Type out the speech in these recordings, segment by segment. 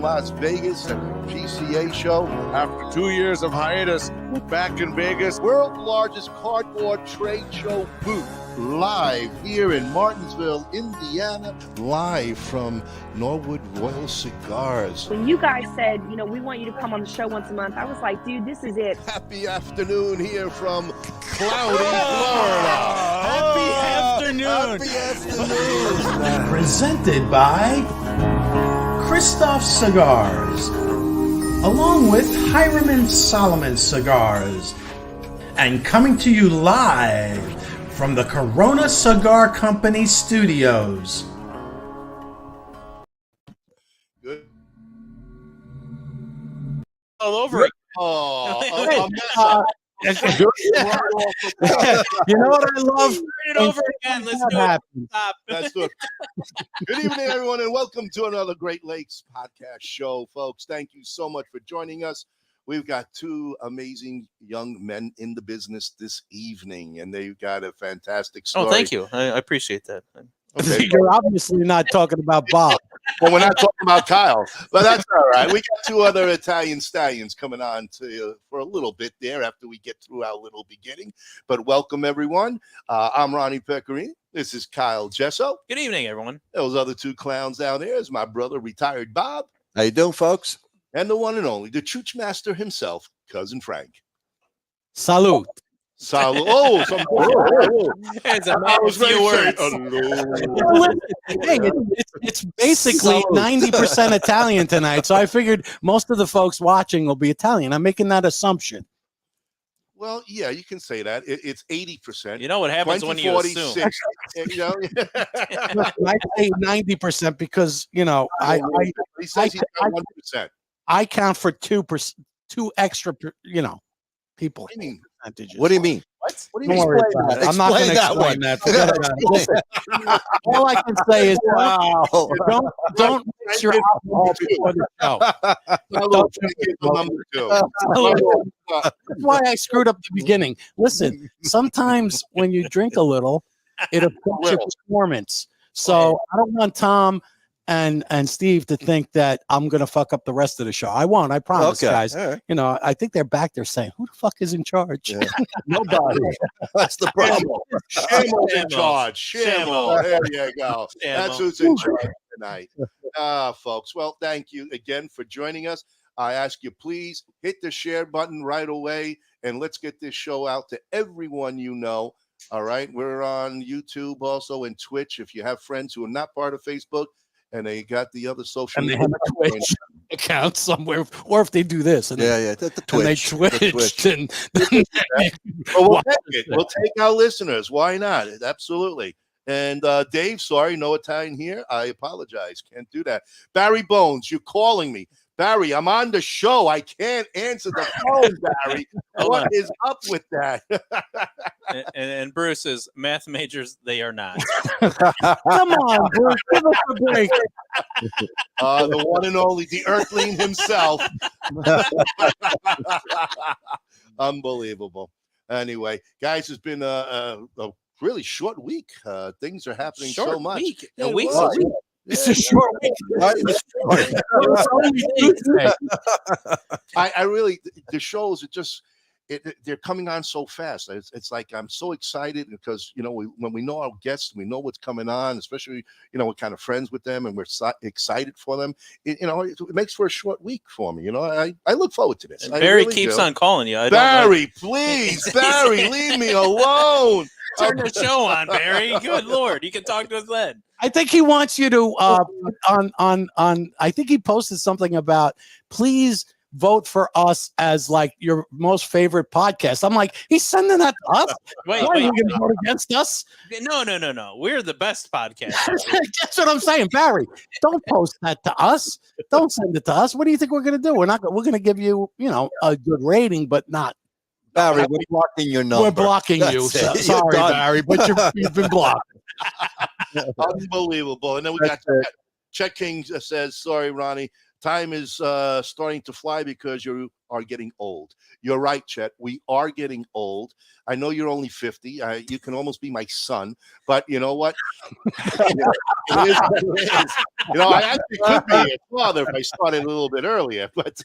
Las Vegas at the GCA show. After 2 years of hiatus, we're back in Vegas. World's largest cardboard trade show booth. Live here in Martinsville, Indiana. Live from Norwood Royal Cigars. When you guys said, you know, we want you to come on the show once a month, I was like, dude, this is it. Happy afternoon here from cloudy Florida. Happy afternoon. Happy afternoon. Presented by Kristoff Cigars, along with Hiram Solomon Cigars, and coming to you live from the Corona Cigar Company studios. Good. All over it. Oh, You know what I love? Turn it over again. Let's do it. Stop. That's good. Good evening, everyone, and welcome to another Great Lakes podcast show, folks. Thank you so much for joining us. We've got two amazing young men in the business this evening, and they've got a fantastic story. Oh, thank you. I appreciate that. Okay. You're obviously not talking about Bob. Well, we're not talking about Kyle, but that's all right. We got two other Italian stallions coming on to for a little bit there after we get through our little beginning. But welcome, everyone. I'm RnA Pecorini. This is Kyle Jesso. Good evening, everyone. Those other two clowns down there is my brother, retired Bob. How you doing, folks? And the one and only, the Chooch Master himself, Cousin Frank. Salute. Salud. Oh, some It's a few words. Hey, it's basically 90% Italian tonight, so I figured most of the folks watching will be Italian. I'm making that assumption. Well, yeah, you can say that. It's 80%. You know what happens when you assume. 60, you know? I say 90% because, you know, He says he's got 1%. I count for 2%, two extra, you know, people. What do you mean? Percentages. What do you mean? What do you Don't mean? worry about it. I'm not going to explain that. Forget about it. All I can say is, don't mix your alcohol before the show. Number two. That's why I screwed up the beginning. Listen, sometimes when you drink a little, it affects your performance. So I don't want Tom and Steve to think that I'm going to fuck up the rest of the show. I won't. I promise, guys. Right. You know, I think they're back there saying, who the fuck is in charge? Yeah. Nobody. That's the problem. Shamo's in charge. Shamo. There you go. That's who's in charge tonight. Folks. Well, thank you again for joining us. I ask you, please hit the share button right away, and let's get this show out to everyone you know. All right. We're on YouTube also and Twitch. If you have friends who are not part of Facebook, and they got the other social And they media have a Twitch account somewhere, or if they do this, and The Twitch. and they twitched, and well, we'll take it. We'll take our listeners. Why not? Absolutely. And Dave, sorry, no Italian here. I apologize. Can't do that. Barry Bones, you're calling me. Barry, I'm on the show. I can't answer the phone, Barry. What is up with that? and Bruce is math majors. They are not. come on, Bruce, give us a break. The one and only, the Earthling himself. Unbelievable. Anyway, guys, it's been a really short week. Things are happening so much. Week. Yeah, A week's well, a week. It's a short week. I really, the shows, they're coming on so fast. It's like I'm so excited because, you know, when we know our guests, we know what's coming on, especially, you know, we're kind of friends with them and we're excited for them. It makes for a short week for me. You know, I look forward to this. And Barry really keeps do. on calling you. Barry, please, Barry, leave me alone. Turn the show on, Barry. Good Lord. You can talk to us then. I think he wants you to on. I think he posted something about please vote for us as like your most favorite podcast. I'm like, he's sending that to us. Wait, Why are you going to vote against us? No. We're the best podcast. That's what I'm saying, Barry. Don't post that to us. Don't send it to us. What do you think we're going to do? We're going to give you, you know, a good rating, but not. Barry, we're blocking your number. We're blocking you. So, sorry, Barry, but you've been blocked. Unbelievable. And then we got Chet King says, sorry, Ronnie, time is starting to fly because you are getting old. You're right, Chet. We are getting old. I know you're only 50. You can almost be my son, but you know what? It is what it is. I actually could be a father if I started a little bit earlier, but it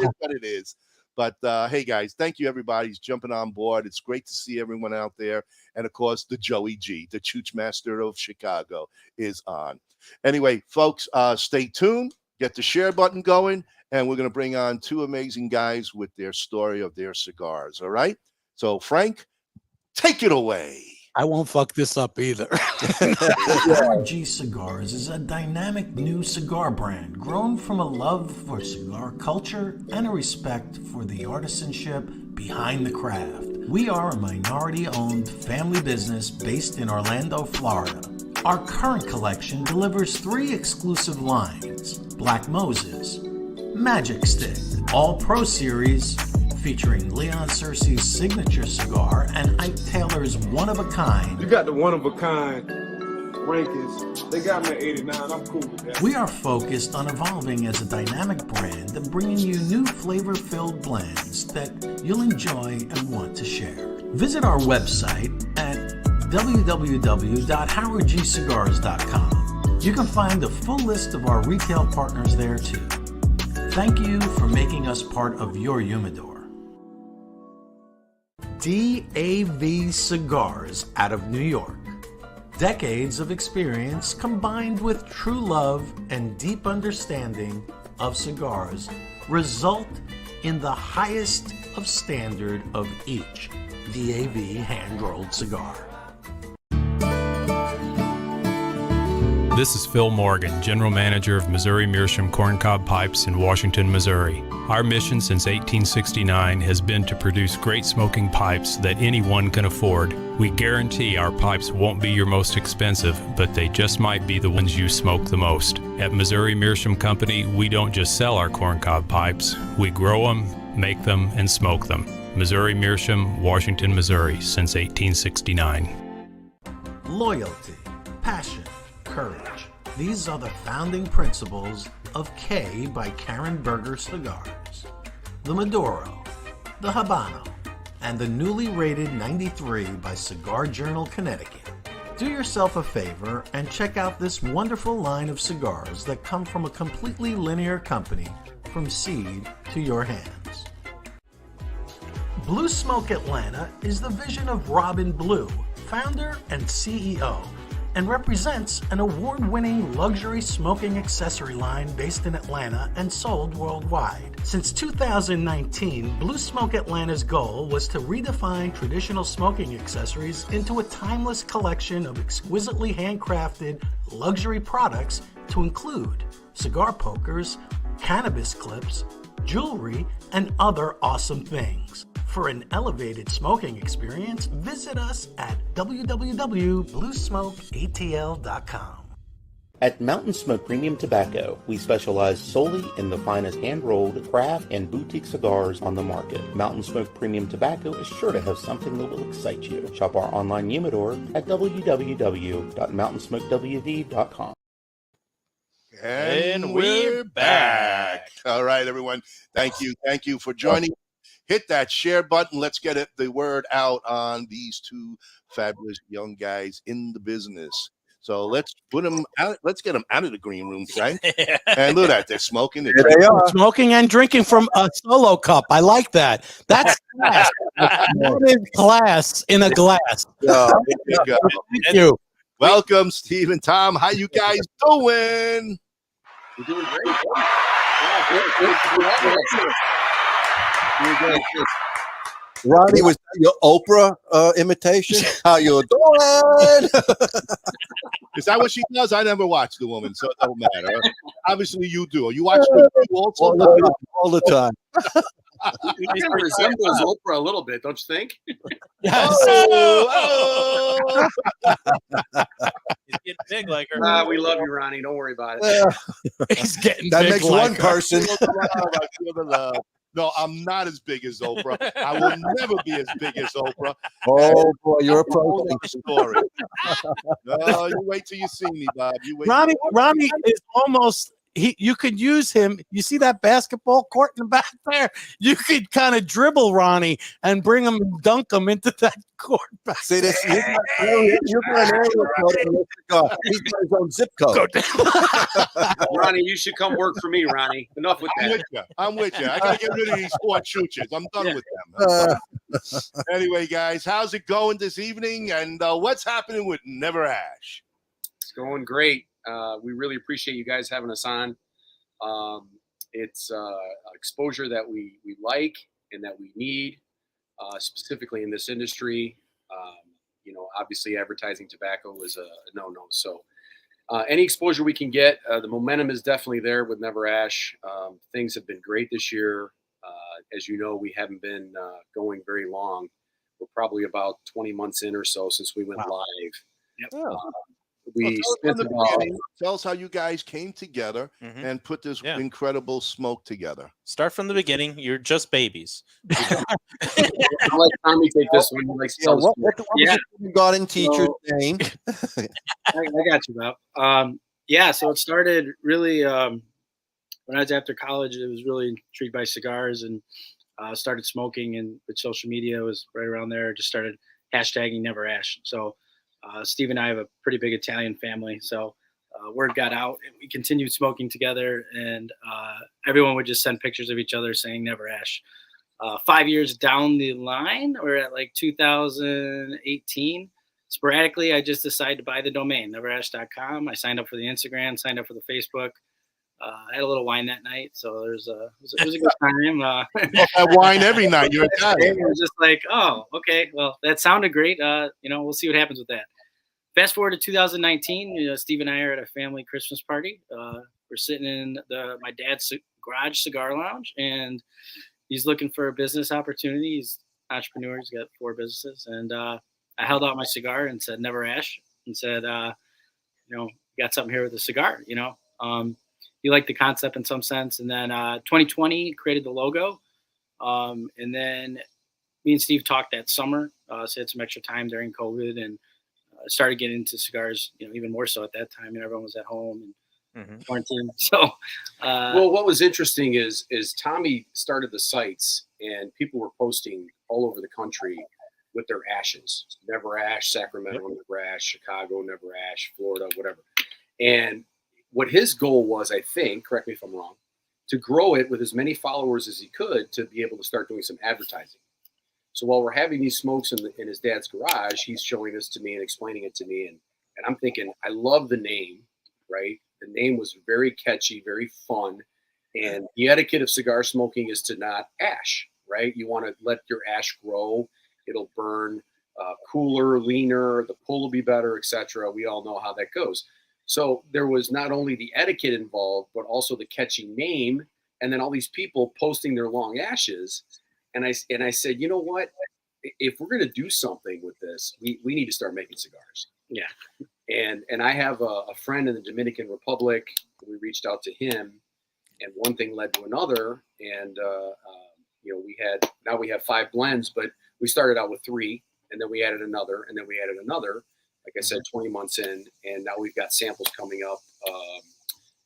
is what it is. But hey, guys, thank you, everybody, who's jumping on board. It's great to see everyone out there. And, of course, the Joey G, the Chooch Master of Chicago, is on. Anyway, folks, stay tuned. Get the share button going. And we're going to bring on two amazing guys with their story of their cigars. All right? So, Frank, take it away. I won't fuck this up either. G Cigars is a dynamic new cigar brand grown from a love for cigar culture and a respect for the artisanship behind the craft. We are a minority-owned family business based in Orlando, Florida. Our current collection delivers 3 exclusive lines: Black Moses, Magic Stick, All Pro Series, featuring Leon Searcy's signature cigar and Ike Taylor's one-of-a-kind. You got the one-of-a-kind rankings. They got me at 89. I'm cool with that. We are focused on evolving as a dynamic brand and bringing you new flavor-filled blends that you'll enjoy and want to share. Visit our website at www.howardgcigars.com. You can find a full list of our retail partners there too. Thank you for making us part of your humidor. DAV Cigars out of New York. Decades of experience combined with true love and deep understanding of cigars result in the highest of standard of each DAV hand-rolled cigar. This is Phil Morgan, General Manager of Missouri Meerschaum Corncob Pipes in Washington, Missouri. Our mission since 1869 has been to produce great smoking pipes that anyone can afford. We guarantee our pipes won't be your most expensive, but they just might be the ones you smoke the most. At Missouri Meerschaum Company, we don't just sell our corncob pipes. We grow them, make them, and smoke them. Missouri Meerschaum, Washington, Missouri, since 1869. Loyalty, passion, courage. These are the founding principles of K by Karen Berger Cigars. The Maduro, the Habano, and the newly rated 93 by Cigar Journal Connecticut. Do yourself a favor and check out this wonderful line of cigars that come from a completely linear company from seed to your hands. Blue Smoke Atlanta is the vision of Robin Blue, founder and CEO, and represents an award-winning luxury smoking accessory line based in Atlanta and sold worldwide. Since 2019, Blue Smoke Atlanta's goal was to redefine traditional smoking accessories into a timeless collection of exquisitely handcrafted luxury products to include cigar pokers, cannabis clips, jewelry, and other awesome things. For an elevated smoking experience, visit us at www.bluesmokeatl.com. At Mountain Smoke Premium Tobacco, we specialize solely in the finest hand-rolled, craft, and boutique cigars on the market. Mountain Smoke Premium Tobacco is sure to have something that will excite you. Shop our online humidor at www.mountainsmokewd.com. And we're back. All right, everyone. Thank you. Thank you for joining. Hit that share button. Let's get the word out on these two fabulous young guys in the business. So let's put them out. Let's get them out of the green room, Frank. And look at that. They're smoking. They are smoking and drinking from a solo cup. I like that. That's class. That is class in a glass. There you go. Thank you. Welcome, Steve and Tom. How you guys doing? We're doing great. Ronnie, was that your Oprah imitation? How you doing? Is that what she does? I never watched the woman, so it don't matter. Obviously, you do. You watch the also all the time. He kind of resembles Oprah a little bit, don't you think? Yes. Oh! He's getting big like her. We love you, Ronnie. Don't worry about it. He's getting That big makes like one her. person. No, I'm not as big as Oprah. I will never be as big as Oprah. Oh boy, you're That's a whole approaching. other story. No, you wait till you see me, Bob. You wait. Ronnie is almost you could use him. You see that basketball court in the back there? You could kind of dribble Ronnie and bring him and dunk him into that court back. See this? You're got an area code on your cigar. He's got his own zip code. Ronnie, you should come work for me, Ronnie. Enough with that. I'm with you. I gotta get rid of these sports shooters. I'm done with them. Anyway, guys, how's it going this evening? And what's happening with NeverAsh? It's going great. We really appreciate you guys having us on. It's exposure that we like and that we need, specifically in this industry. Obviously advertising tobacco is a no-no. So any exposure we can get, the momentum is definitely there with NeverAsh. Things have been great this year. As you know, we haven't been going very long. We're probably about 20 months in or so since we went live. Yep. Tell us how you guys came together and put this incredible smoke together. Start from the beginning. You're just babies. I'll let Tommy take this one. What was your garden teacher's name? I got you, Bob. So it started really when I was after college. I was really intrigued by cigars and started smoking, and with social media, it was right around there. Just started hashtagging NeverAsh. So Steve and I have a pretty big Italian family, so word got out, and we continued smoking together, and everyone would just send pictures of each other saying NeverAsh. 5 years down the line, we're at like 2018. Sporadically, I just decided to buy the domain, neverash.com. I signed up for the Instagram, signed up for the Facebook. I had a little wine that night, so it was a good time. I wine every night. You're Italian. It was just like, oh, okay, well, that sounded great. We'll see what happens with that. Fast forward to 2019, Steve and I are at a family Christmas party. We're sitting in my dad's garage cigar lounge, and he's looking for a business opportunity. He's an entrepreneur. He's got 4 businesses, and I held out my cigar and said NeverAsh, and said, got something here with a cigar. He liked the concept in some sense. And then 2020 created the logo. And then me and Steve talked that summer. So had some extra time during COVID, and started getting into cigars, even more so at that time. And everyone was at home and quarantine. So, well, what was interesting is Tommy started the sites, and people were posting all over the country with their ashes. NeverAsh, Sacramento, NeverAsh, Chicago, NeverAsh, Florida, whatever. And what his goal was, I think, correct me if I'm wrong, to grow it with as many followers as he could to be able to start doing some advertising. So while we're having these smokes in his dad's garage, he's showing this to me and explaining it to me. And I'm thinking, I love the name, right? The name was very catchy, very fun. And the etiquette of cigar smoking is to not ash, right? You want to let your ash grow. It'll burn cooler, leaner, the pull will be better, etc. We all know how that goes. So there was not only the etiquette involved, but also the catchy name, and then all these people posting their long ashes. And I said, you know what? If we're going to do something with this, we need to start making cigars. Yeah. And I have a friend in the Dominican Republic. We reached out to him, and one thing led to another. And we have 5 blends, but we started out with 3, and then we added another, and then we added another. Like I said, 20 months in, and now we've got samples coming up,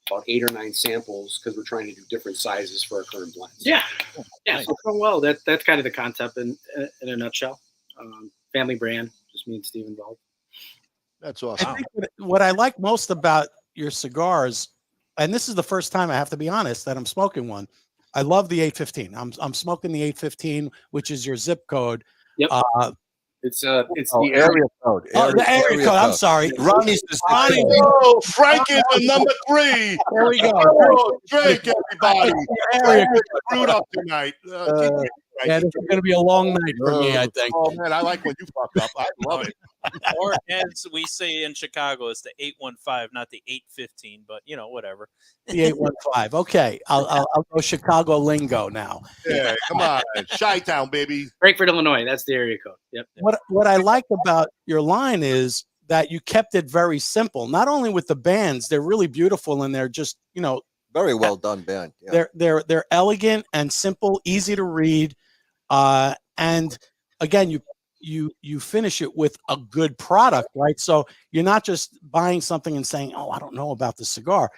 about 8 or 9 samples, because we're trying to do different sizes for our current blends. Yeah. Nice. So well, that's kind of the concept in a nutshell. Family brand, just me and Steve involved. That's awesome. I think what I like most about your cigars, and this is the first time I have to be honest that I'm smoking one. I love the 815. I'm smoking the 815, which is your zip code. Yep. It's the area code. The area code. I'm sorry. Ronnie's Ronnie. Oh, Frank is the number 3. There we go. Oh, drink, everybody. Area code. Screwed up tonight. Yeah, this is going to be a long night for me, I think. Oh, man, I like when you fuck up. I love it. Or as we say in Chicago, it's the 815, not the 815, but whatever. The 815. Okay, I'll go Chicago lingo now. Yeah, come on, Chi-Town, baby. Frankfort, Illinois. That's the area code. Yep. What I like about your line is that you kept it very simple. Not only with the bands, they're really beautiful, and they're just very well done band. Yeah. They're elegant and simple, easy to read, and again you finish it with a good product, right? So you're not just buying something and saying, oh, I don't know about the cigar.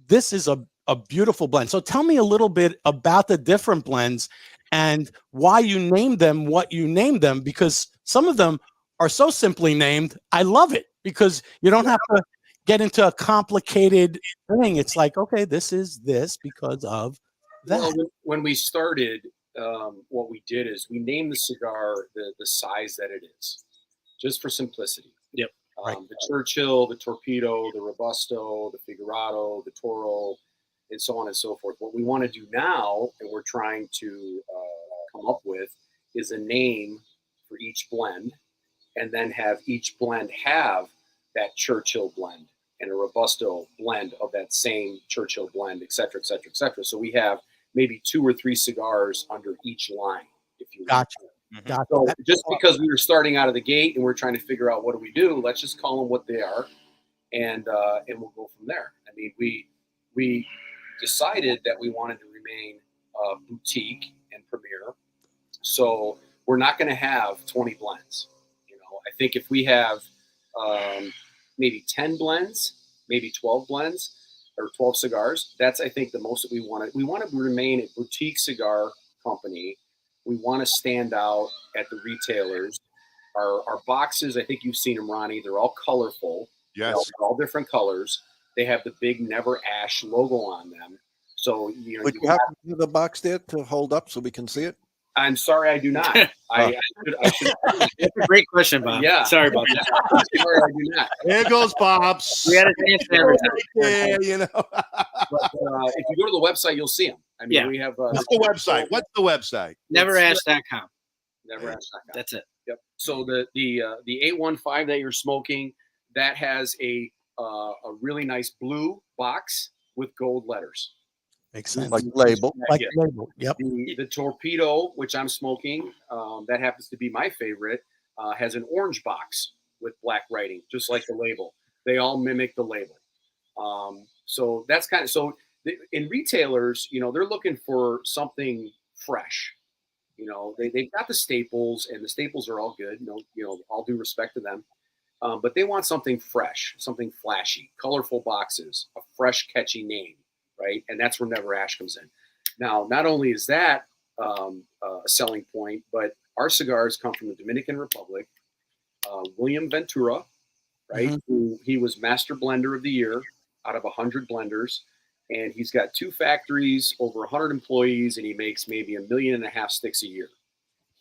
this is a beautiful blend. So tell me a little bit about the different blends and why you named them what you named them, because some of them are so simply named. I love it because you don't have to get into a complicated thing. It's like, okay, this is this because of that. Well, when we started, what we did is we named the cigar the size that it is, just for simplicity. Yep. The Churchill, the Torpedo, the Robusto, the Figurado, the Toro, and so on and so forth. What we want to do now, and we're trying to come up with, is a name for each blend, and then have each blend have that Churchill blend and a Robusto blend of that same Churchill blend, et cetera, et cetera, et cetera. So we have maybe 2 or 3 cigars under each line, if you will. Gotcha. So just because we were starting out of the gate and we're trying to figure out what do we do, let's just call them what they are, and we'll go from there. I mean, we decided that we wanted to remain boutique and premier, so we're not going to have 20 blends. I think if we have maybe 10 blends, maybe 12 blends, or 12 cigars, that's, I think, the most that we want. We want to remain a boutique cigar company. We want to stand out at the retailers. Our boxes, I think you've seen them, Ronnie. They're all colorful. Yes. They're all different colors. They have the big NeverAsh logo on them. So, Would you have the box there to hold up so we can see it? I'm sorry, I do not. I should. That's a great question, Bob. Yeah. Sorry about that. Sorry, I do not. There goes Bob's. We had a chance to advertise. Yeah, But if you go to the website, you'll see them. I mean, we have. What's the website? What's the website? NeverAsh.com. NeverAsh.com. That's it. Yep. So the 815 that you're smoking, that has a really nice blue box with gold letters. Makes sense. Like label. Like label. Yep. The Torpedo, which I'm smoking, that happens to be my favorite, has an orange box with black writing, just like the label. They all mimic the label. So that's kind of, so in retailers, they're looking for something fresh. They've got the staples, and the staples are all good. All due respect to them. But they want something fresh, something flashy, colorful boxes, a fresh, catchy name, right? And that's where NeverAsh comes in. Now, not only is that a selling point, but our cigars come from the Dominican Republic. William Ventura, right? Mm-hmm. He was Master Blender of the Year out of 100 blenders. And he's got 2 factories, over 100 employees, and he makes maybe 1.5 million sticks a year.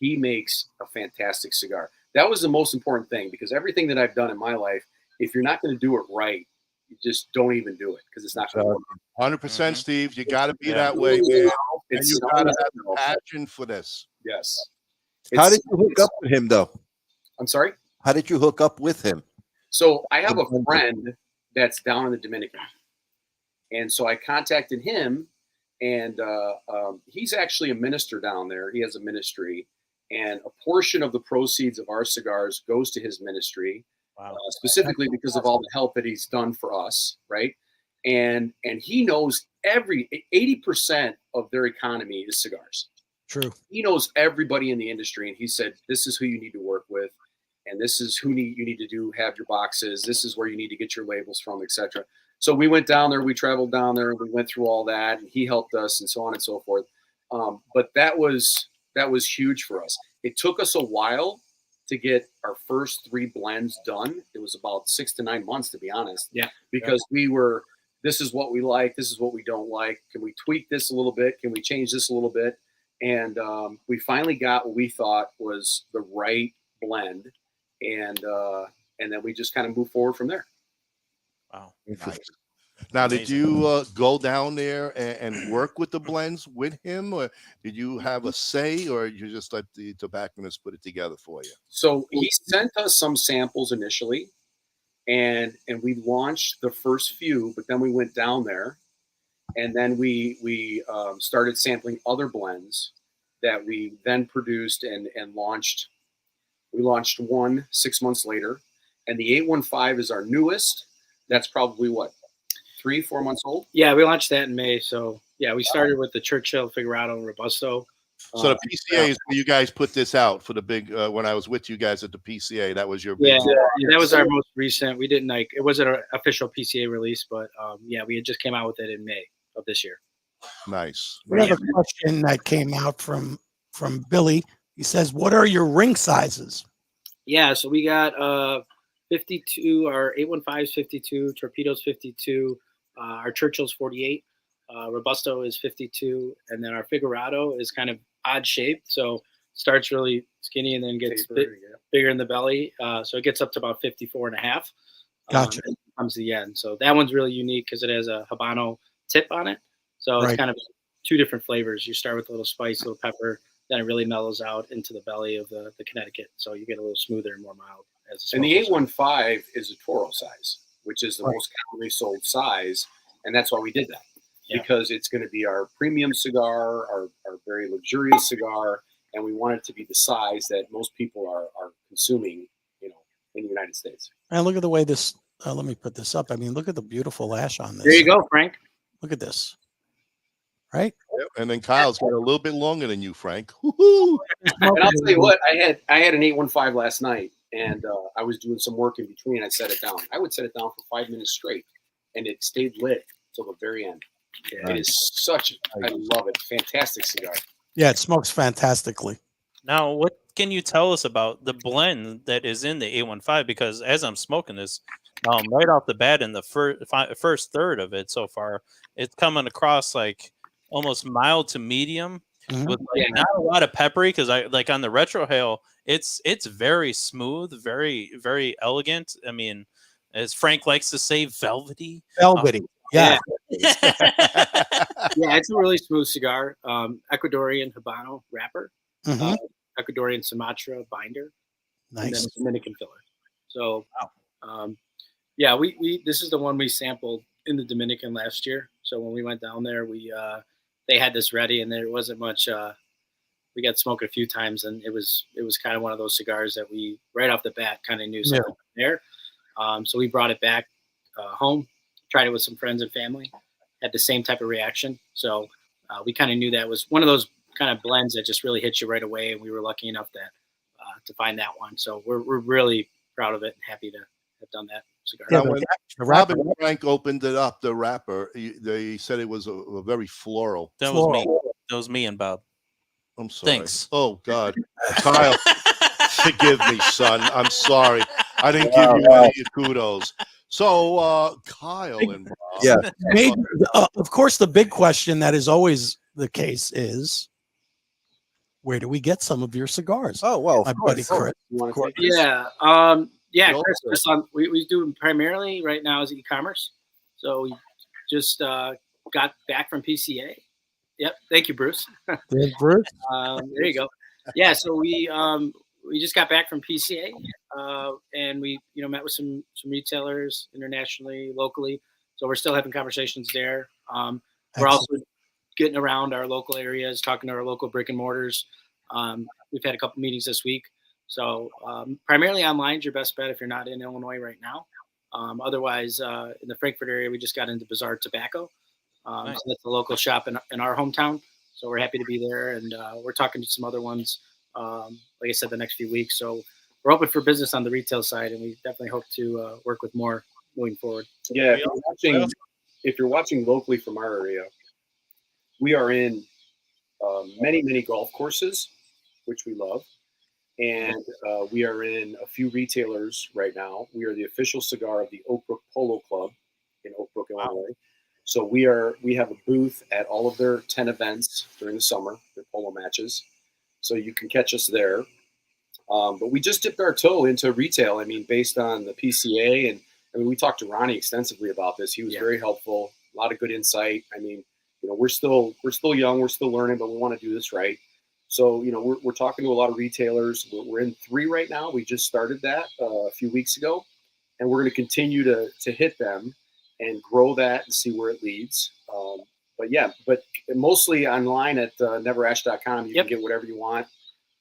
He makes a fantastic cigar. That was the most important thing, because everything that I've done in my life, if you're not going to do it right, you just don't even do it, because it's not going to work. 100%, Steve. You got to be that way, man. And you got to have a passion for this. Yes. How did you hook up with him, though? I'm sorry? How did you hook up with him? So I have a friend that's down in the Dominican. And so I contacted him, and he's actually a minister down there. He has a ministry, and a portion of the proceeds of our cigars goes to his ministry, specifically because of all the help that he's done for us, right? And he knows 80% of their economy is cigars. True. He knows everybody in the industry, and he said, this is who you need to work with, and this is who you need to have your boxes. This is where you need to get your labels from, etc. So we went down there, we traveled down there, and we went through all that, and he helped us, and so on and so forth. But that was huge for us. It took us a while to get our first 3 blends done. It was about 6 to 9 months, to be honest. Yeah. Because this is what we like, this is what we don't like. Can we tweak this a little bit? Can we change this a little bit? And we finally got what we thought was the right blend, and then we just kind of moved forward from there. Wow. Nice. Now, did you go down there and work with the blends with him, or did you have a say, or you just let the tobacconist put it together for you? So he sent us some samples initially, and we launched the first few, but then we went down there, and then we started sampling other blends that we then produced and launched. We launched one 6 months later, and the 815 is our newest. That's probably what, 3-4 months old? Yeah, we launched that in May. So yeah, we started with the Churchill, Figurado, and Robusto. So the PCA is where you guys put this out for the big. When I was with you guys at the PCA, that was your big. Yeah, that was our most recent. We didn't it wasn't an official PCA release, but we had just came out with it in May of this year. Nice. We have a question that came out from Billy. He says, "What are your ring sizes?" Yeah, so we got 52. Our 815's 52, Torpedo's 52, our Churchill's 48, Robusto is 52, and then our Figurado is kind of odd shaped, so starts really skinny and then gets bigger in the belly, so it gets up to about 54 and a half. Gotcha. And comes to the end. So that one's really unique because it has a Habano tip on it. So it's kind of two different flavors. You start with a little spice, a little pepper, then it really mellows out into the belly of the Connecticut. So you get a little smoother and more mild. And the 815 is a Toro size, which is the most commonly sold size. And that's why we did that. Because it's going to be our premium cigar, our very luxurious cigar, and we want it to be the size that most people are consuming, in the United States. And look at the way this. Let me put this up. I mean, look at the beautiful ash on this. There you go, Frank. Look at this. Right. Yep. And then Kyle's got a little bit longer than you, Frank. Woo-hoo. And I'll tell you what, I had an 815 last night, and I was doing some work in between. I set it down. I would set it down for 5 minutes straight, and it stayed lit till the very end. Yeah. It is I love it. Fantastic cigar. Yeah, it smokes fantastically. Now, what can you tell us about the blend that is in the 815? Because as I'm smoking this, right off the bat in the first third of it so far, it's coming across like almost mild to medium with not a lot of peppery. Because I like on the retrohale, it's very smooth, very, very elegant. I mean, as Frank likes to say, velvety. Velvety. Yeah. Yeah, it's a really smooth cigar. Ecuadorian Habano wrapper, Ecuadorian Sumatra binder, and then a Dominican filler. So, we this is the one we sampled in the Dominican last year. So when we went down there, they had this ready, and there wasn't much. We got smoked a few times, and it was kind of one of those cigars that we right off the bat kind of knew something there. So we brought it back home. Tried it with some friends and family, had the same type of reaction. So we kind of knew that was one of those kind of blends that just really hit you right away. And we were lucky enough to find that one. So we're really proud of it and happy to have done that cigar. Now, when Rob and Frank opened it up, the wrapper, they said it was a very floral. That was me. That was me and Bob. I'm sorry. Thanks. Oh, God. Kyle, forgive me, son. I'm sorry. I didn't give you any kudos. So, Kyle and Bob. Maybe, of course, the big question that is always the case is, where do we get some of your cigars? Oh, well, my buddy Chris. Chris, we do primarily right now is e-commerce. So we just got back from PCA. Yep, thank you, Bruce. Bruce. There you go. Yeah, so we just got back from PCA, and we met with some retailers internationally, locally. So we're still having conversations there. We're also getting around our local areas, talking to our local brick and mortars. We've had a couple meetings this week. So primarily online is your best bet if you're not in Illinois right now. Otherwise, in the Frankfurt area, we just got into Bazaar Tobacco. Nice. So that's a local shop in our hometown. So we're happy to be there, and we're talking to some other ones. Like I said, the next few weeks. So we're open for business on the retail side, and we definitely hope to work with more moving forward. Yeah, if you're watching locally from our area, we are in many golf courses, which we love, and we are in a few retailers right now. We are the official cigar of the Oak Brook Polo Club in Oak Brook, Illinois. So we have a booth at all of their 10 events during the summer, their polo matches. So you can catch us there. But we just dipped our toe into retail. I mean, based on the PCA, and I mean, we talked to Ronnie extensively about this. He was very helpful, a lot of good insight. I mean, we're still young, we're still learning, but we want to do this right. So, we're talking to a lot of retailers. We're in 3 right now. We just started that a few weeks ago, and we're going to continue to hit them and grow that and see where it leads. But mostly online at NeverAsh.com. You can get whatever you want.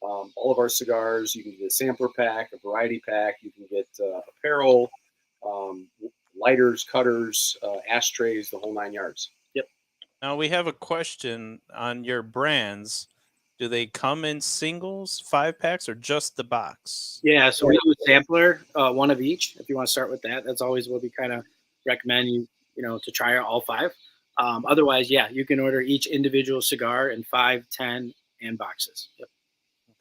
All of our cigars. You can get a sampler pack, a variety pack. You can get apparel, lighters, cutters, ashtrays, the whole 9 yards. Yep. Now we have a question on your brands. do they come in singles, 5-packs, or just the box? Yeah, so we do a sampler, one of each. If you want to start with that, that's always what we kind of recommend to try all 5. Otherwise, yeah, you can order each individual cigar in 5, 10, and boxes. Yep.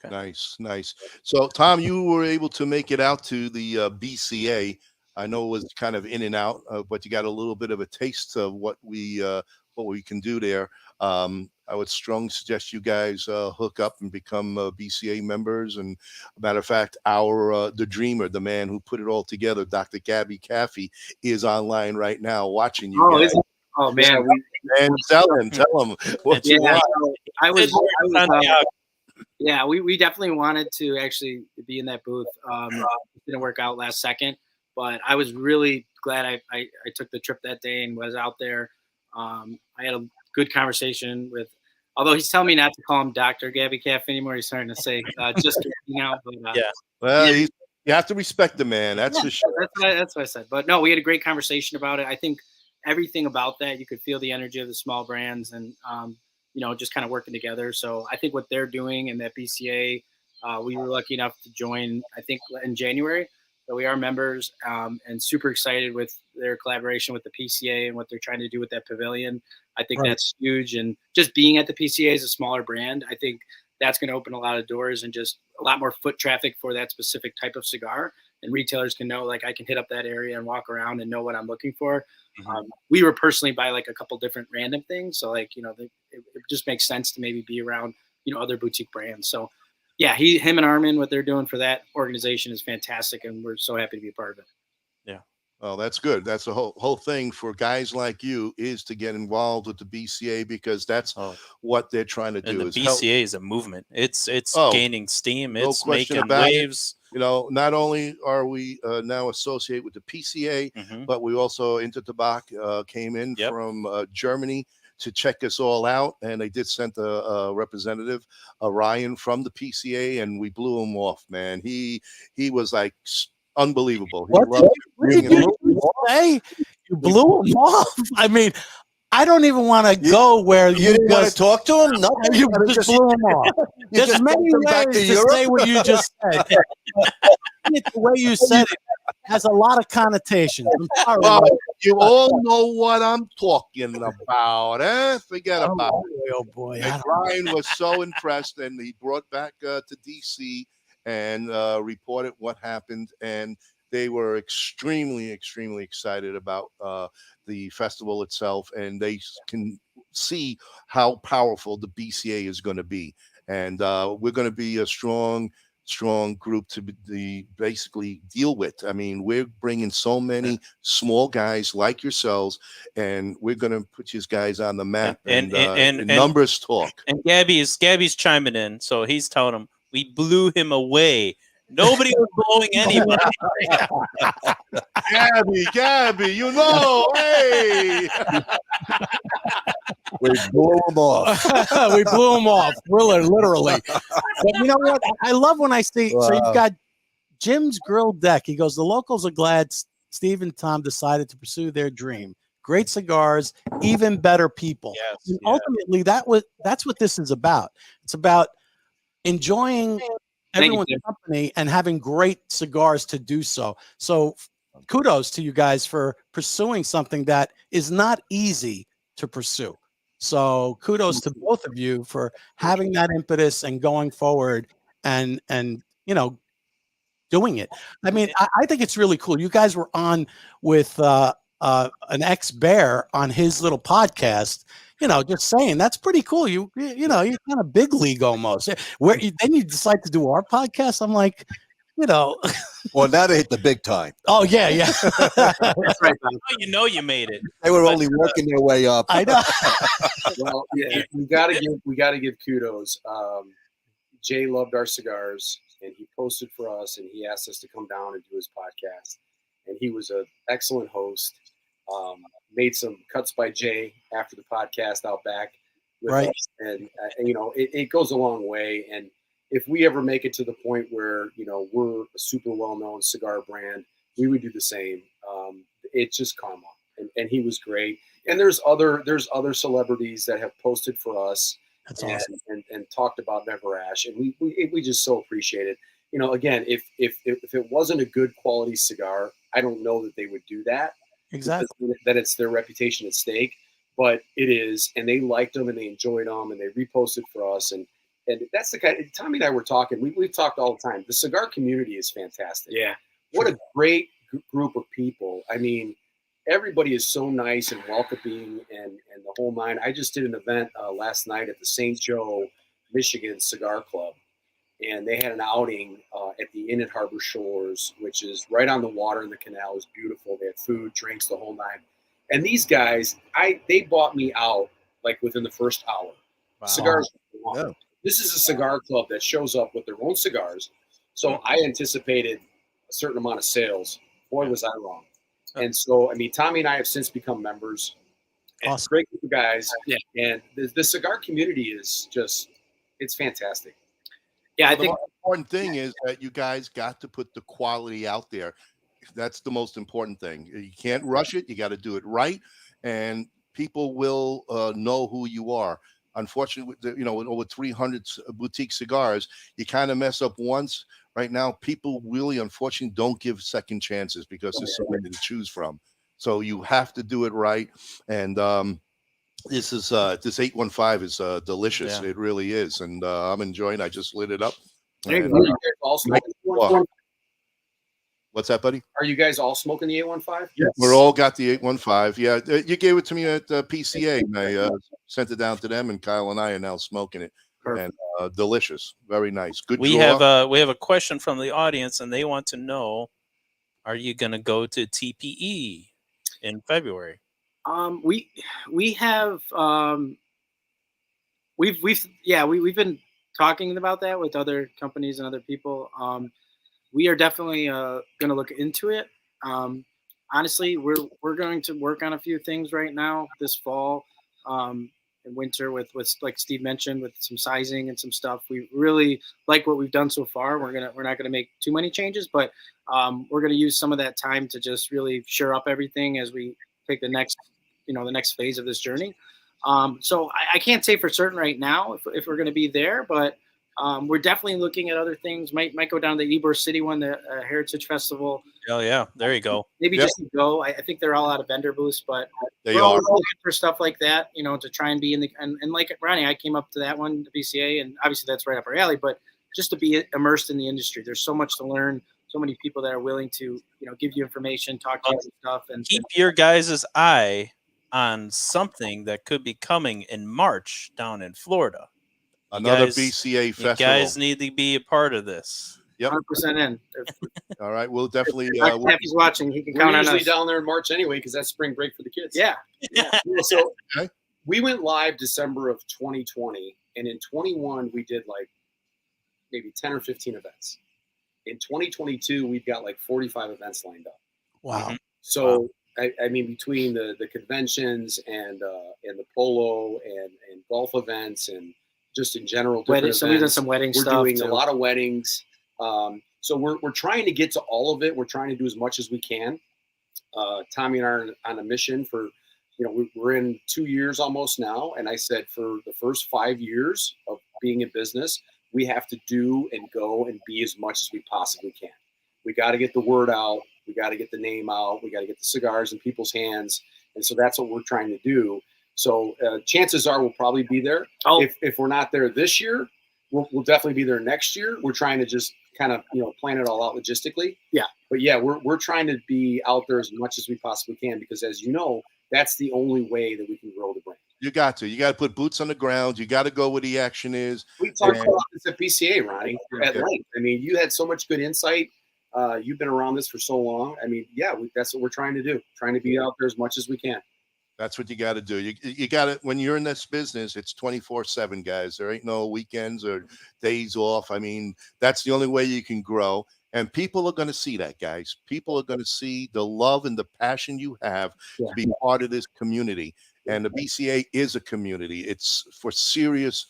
Okay. Nice. So, Tom, you were able to make it out to the BCA. I know it was kind of in and out, but you got a little bit of a taste of what we can do there. I would strongly suggest you guys hook up and become BCA members. And matter of fact, the dreamer, the man who put it all together, Dr. Gabby Kafie, is online right now watching you guys. Oh man, and tell him what you want. We definitely wanted to actually be in that booth. It didn't work out last second, but I was really glad I took the trip that day and was out there. I had a good conversation with, although he's telling me not to call him Dr. Gabby Kafie anymore. He's starting to say just now. But, well, you have to respect the man. That's for sure. That's what I said. But no, we had a great conversation about it. I think everything about that, you could feel the energy of the small brands and, just kind of working together. So I think what they're doing in that BCA, we were lucky enough to join, I think, in January. So we are members and super excited with their collaboration with the PCA and what they're trying to do with that pavilion. I think that's huge. And just being at the PCA as a smaller brand, I think that's going to open a lot of doors and just a lot more foot traffic for that specific type of cigar. And retailers can know, like, I can hit up that area and walk around and know what I'm looking for. Mm-hmm. We were personally by like a couple different random things. So like, it just makes sense to maybe be around, other boutique brands. So yeah, him and Armin, what they're doing for that organization is fantastic. And we're so happy to be a part of it. Yeah. Well, that's good. That's the whole thing for guys like you is to get involved with the BCA because that's what they're trying to do. And the BCA is a movement. It's gaining steam. It's making waves. Not only are we now associated with the PCA, but we also Intertabak came in from Germany to check us all out, and they did send a representative, Ryan, from the PCA, and we blew him off, man. He was like unbelievable. What did you say? You blew him off? I mean, I don't even want to go where you didn't want to talk to him. No, you just blew him off. There's many ways to say what you just said. The way you said it has a lot of connotations. Well, you all know what I'm talking about, eh? Forget about it. Oh boy! And Ryan was so impressed, and he brought back to DC and reported what happened, and they were extremely, extremely excited about the festival itself, and they can see how powerful the BCA is going to be. And we're going to be a strong group to basically deal with. I mean, we're bringing so many small guys like yourselves, and we're going to put you guys on the map. And numbers talk. And Gabby's chiming in, so he's telling them we blew him away. Nobody was blowing anybody. Gabby, hey. We blew him off. We blew him off, literally. But you know what? I love when I see. So you've got Jim's Grill Deck. He goes, the locals are glad Steve and Tom decided to pursue their dream. Great cigars, even better people. Yes, ultimately, that's what this is about. It's about enjoying everyone's company and having great cigars to do so. So kudos to you guys for pursuing something that is not easy to pursue. So kudos to both of you for having that impetus and going forward and doing it. I mean, I think it's really cool. You guys were on with an ex-bear on his little podcast. Just saying, that's pretty cool. You're kind of big league almost. Then you decide to do our podcast. I'm like, Well, now they hit the big time. Oh yeah. That's right. You made it. They were only working their way up. I know. Well, yeah, we gotta give kudos. Jay loved our cigars, and he posted for us, and he asked us to come down and do his podcast. And he was an excellent host. Made some cuts by Jay after the podcast out back with us. And it goes a long way. And if we ever make it to the point where, we're a super well-known cigar brand, we would do the same. It's just karma. And he was great. And there's other celebrities that have posted for us That's awesome. And talked about NeverAsh, and we just so appreciate it. You know, again, if it wasn't a good quality cigar, I don't know that they would do that. Exactly. That it's their reputation at stake, but it is, and they liked them and they enjoyed them and they reposted for us, and that's the kind. Tommy and I were talking. We've talked all the time. The cigar community is fantastic. Yeah. What a great group of people. I mean, everybody is so nice and welcoming and the whole nine. I just did an event last night at the St. Joe, Michigan Cigar Club, and they had an outing at the Inn at Harbor Shores, which is right on the water in the canal. It was beautiful. They had food, drinks, the whole nine. And these guys, they bought me out like within the first hour. Wow. Cigars. Yeah. This is a cigar club that shows up with their own cigars. So I anticipated a certain amount of sales. Boy, was I wrong. And so, I mean, Tommy and I have since become members. Awesome. Great group of guys. Yeah. And the cigar community is just, it's fantastic. Yeah, I think the most important thing is that you guys got to put the quality out there. That's the most important thing. You can't rush it. You got to do it right. And people will know who you are. Unfortunately, you know, with over 300 boutique cigars, you kind of mess up once. Right now, people really, unfortunately, don't give second chances because there's so many to choose from. So you have to do it right. And this 815 is delicious. Yeah. It really is. And I'm enjoying it. I just lit it up. And, what's that, buddy? Are you guys all smoking the 815? Yes. We're all got the 815. Yeah, you gave it to me at PCA, and I sent it down to them, and Kyle and I are now smoking it. Perfect. And delicious, very nice. Good. We have a question from the audience, and they want to know: are you going to go to TPE in February? We have we've been talking about that with other companies and other people. We are definitely going to look into it. Honestly, we're going to work on a few things right now this fall and winter with like Steve mentioned, with some sizing and some stuff. We really like what we've done so far. We're not gonna make too many changes, but we're gonna use some of that time to just really shore up everything as we take the next phase of this journey. So I can't say for certain right now if we're gonna be there, but we're definitely looking at other things. Might go down to the Ybor City one, the Heritage Festival. Oh yeah, there you go. Maybe just to go. I think they're all out of vendor booths, but they are looking for stuff like that, to try and be in the and like RnA, I came up to that one, the BCA, and obviously that's right up our alley. But just to be immersed in the industry, there's so much to learn. So many people that are willing to give you information, talk to you and stuff, and keep your guys' eye on something that could be coming in March down in Florida. Another BCA festival. You guys need to be a part of this. Yep. 100% in. All right, we'll definitely. If he's watching, he can count on us. We're usually down there in March anyway because that's spring break for the kids. Yeah. So we went live December of 2020, and in 21 we did like maybe 10 or 15 events. In 2022, we've got like 45 events lined up. Wow. So I mean, between the conventions and the polo and golf events and just in general, we've done some wedding stuff. We're doing a lot of weddings. So we're trying to get to all of it. We're trying to do as much as we can. Tommy and I are on a mission for, we're in 2 years almost now. And I said for the first 5 years of being in business, we have to do and go and be as much as we possibly can. We got to get the word out. We got to get the name out. We got to get the cigars in people's hands. And so that's what we're trying to do. So chances are we'll probably be there. If we're not there this year, we'll definitely be there next year. We're trying to just kind of, plan it all out logistically. Yeah. But yeah, we're trying to be out there as much as we possibly can because as you know, that's the only way that we can grow the brand. You got to put boots on the ground. You got to go where the action is. We talked about this at BCA, Ronnie, at length. I mean, you had so much good insight. You've been around this for so long. I mean, yeah, that's what we're trying to do. Trying to be out there as much as we can. That's what you got to do. You got to, when you're in this business, it's 24/7, guys. There ain't no weekends or days off. I mean, that's the only way you can grow. And people are going to see that, guys. People are going to see the love and the passion you have to be part of this community. And the BCA is a community. It's for serious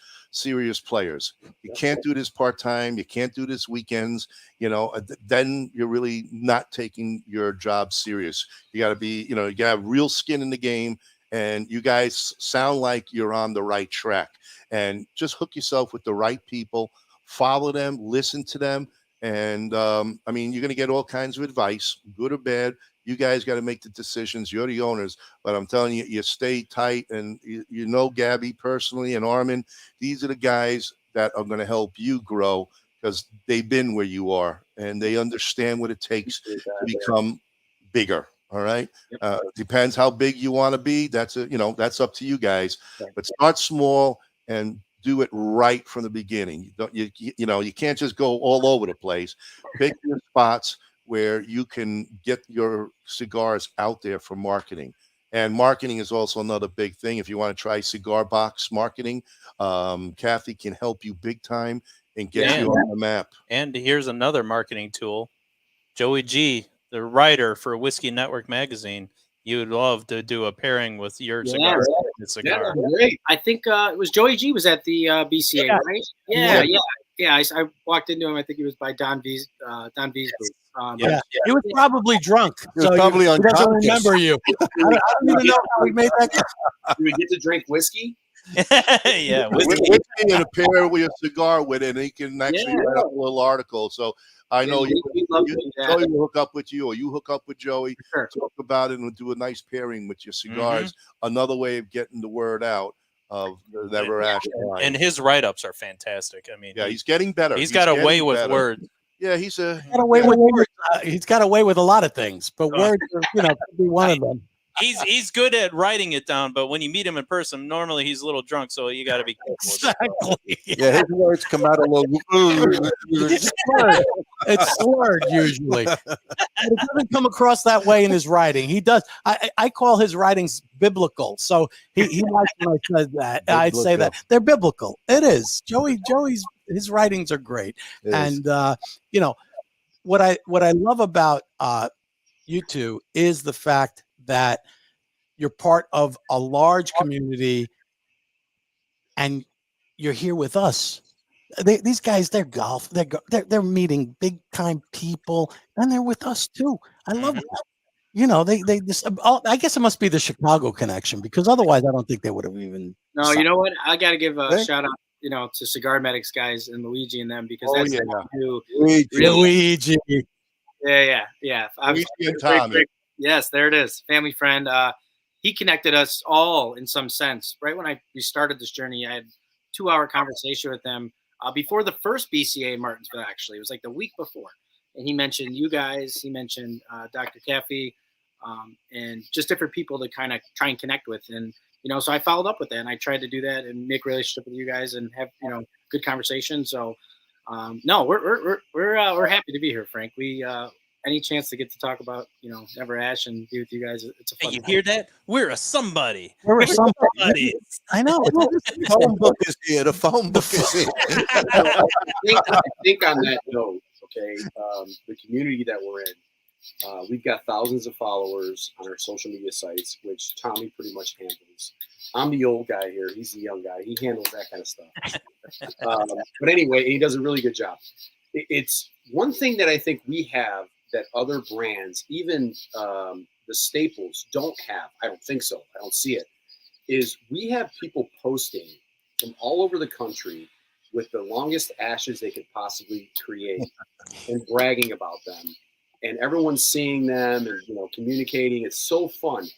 players. You can't do this part-time. You can't do this weekends. Then you're really not taking your job serious. You got to be, you got to have real skin in the game and you guys sound like you're on the right track. And just hook yourself with the right people, follow them, listen to them. And I mean, you're going to get all kinds of advice, good or bad. You guys got to make the decisions. You're the owners. But I'm telling you, you stay tight. And you know Gabby personally and Armin, these are the guys that are going to help you grow because they've been where you are and they understand what it takes to become bigger. All right. Depends how big you want to be. That's that's up to you guys. But start small and do it right from the beginning. You can't just go all over the place. Pick your spots where you can get your cigars out there for marketing. And marketing is also another big thing. If you want to try cigar box marketing, Kafie can help you big time and get you on the map. And here's another marketing tool. Joey G, the writer for Whiskey Network magazine, you would love to do a pairing with your cigar. Cigar. Great. I think it was Joey G was at the BCA, right? Yeah. I walked into him. I think he was by Don V's booth. He was probably drunk. He was probably he doesn't remember you. I don't even know how we made that. Do we get to drink whiskey? Yeah, whiskey and a pair with a cigar with it, and he can actually write up a little article. So I know Joey will hook up with you, or you hook up with Joey, talk about it, and we'll do a nice pairing with your cigars. Another way of getting the word out of the NeverAsh line. And his write-ups are fantastic. I mean, he's getting better. He's got a way with words. Yeah, he's got a way with words. He's got a way with a lot of things, but words, could be one of them. He's good at writing it down, but when you meet him in person, normally he's a little drunk, so you got to be careful. Exactly. Yeah, his words come out a little. It's slurred usually. But it doesn't come across that way in his writing. He does. I call his writings biblical. So he likes when I said that. I'd say that they're biblical. It is. Joey's his writings are great, and what I love about you two is the fact that you're part of a large community and you're here with us. These guys, they're golf. They're meeting big time people and they're with us too. I love that. They just, I guess it must be the Chicago connection because otherwise I don't think they would have even. No, you know what? I got to give a shout out, to Cigar Medics guys and Luigi and them because that's who Luigi. Yeah. Luigi and Tommy. Yes, there it is. Family friend. He connected us all in some sense. Right when we started this journey, I had a 2-hour conversation with them before the first BCA in Martinsville, actually. It was like the week before. And he mentioned you guys. He mentioned Dr. Kafie and just different people to kind of try and connect with. And, so I followed up with that. And I tried to do that and make a relationship with you guys and have, good conversation. So, no, we're happy to be here, Frank. We any chance to get to talk about, NeverAsh and be with you guys, it's a fun time. Hear that? We're a somebody. We're a somebody. I know. The phone book is here. The phone book is here. I think on that note, the community that we're in, we've got thousands of followers on our social media sites, which Tommy pretty much handles. I'm the old guy here. He's the young guy. He handles that kind of stuff. But anyway, he does a really good job. It's one thing that I think we have that other brands, even the staples, don't have. I don't think so. I don't see it. Is we have people posting from all over the country with the longest ashes they could possibly create and bragging about them. And everyone's seeing them and communicating. It's so fun.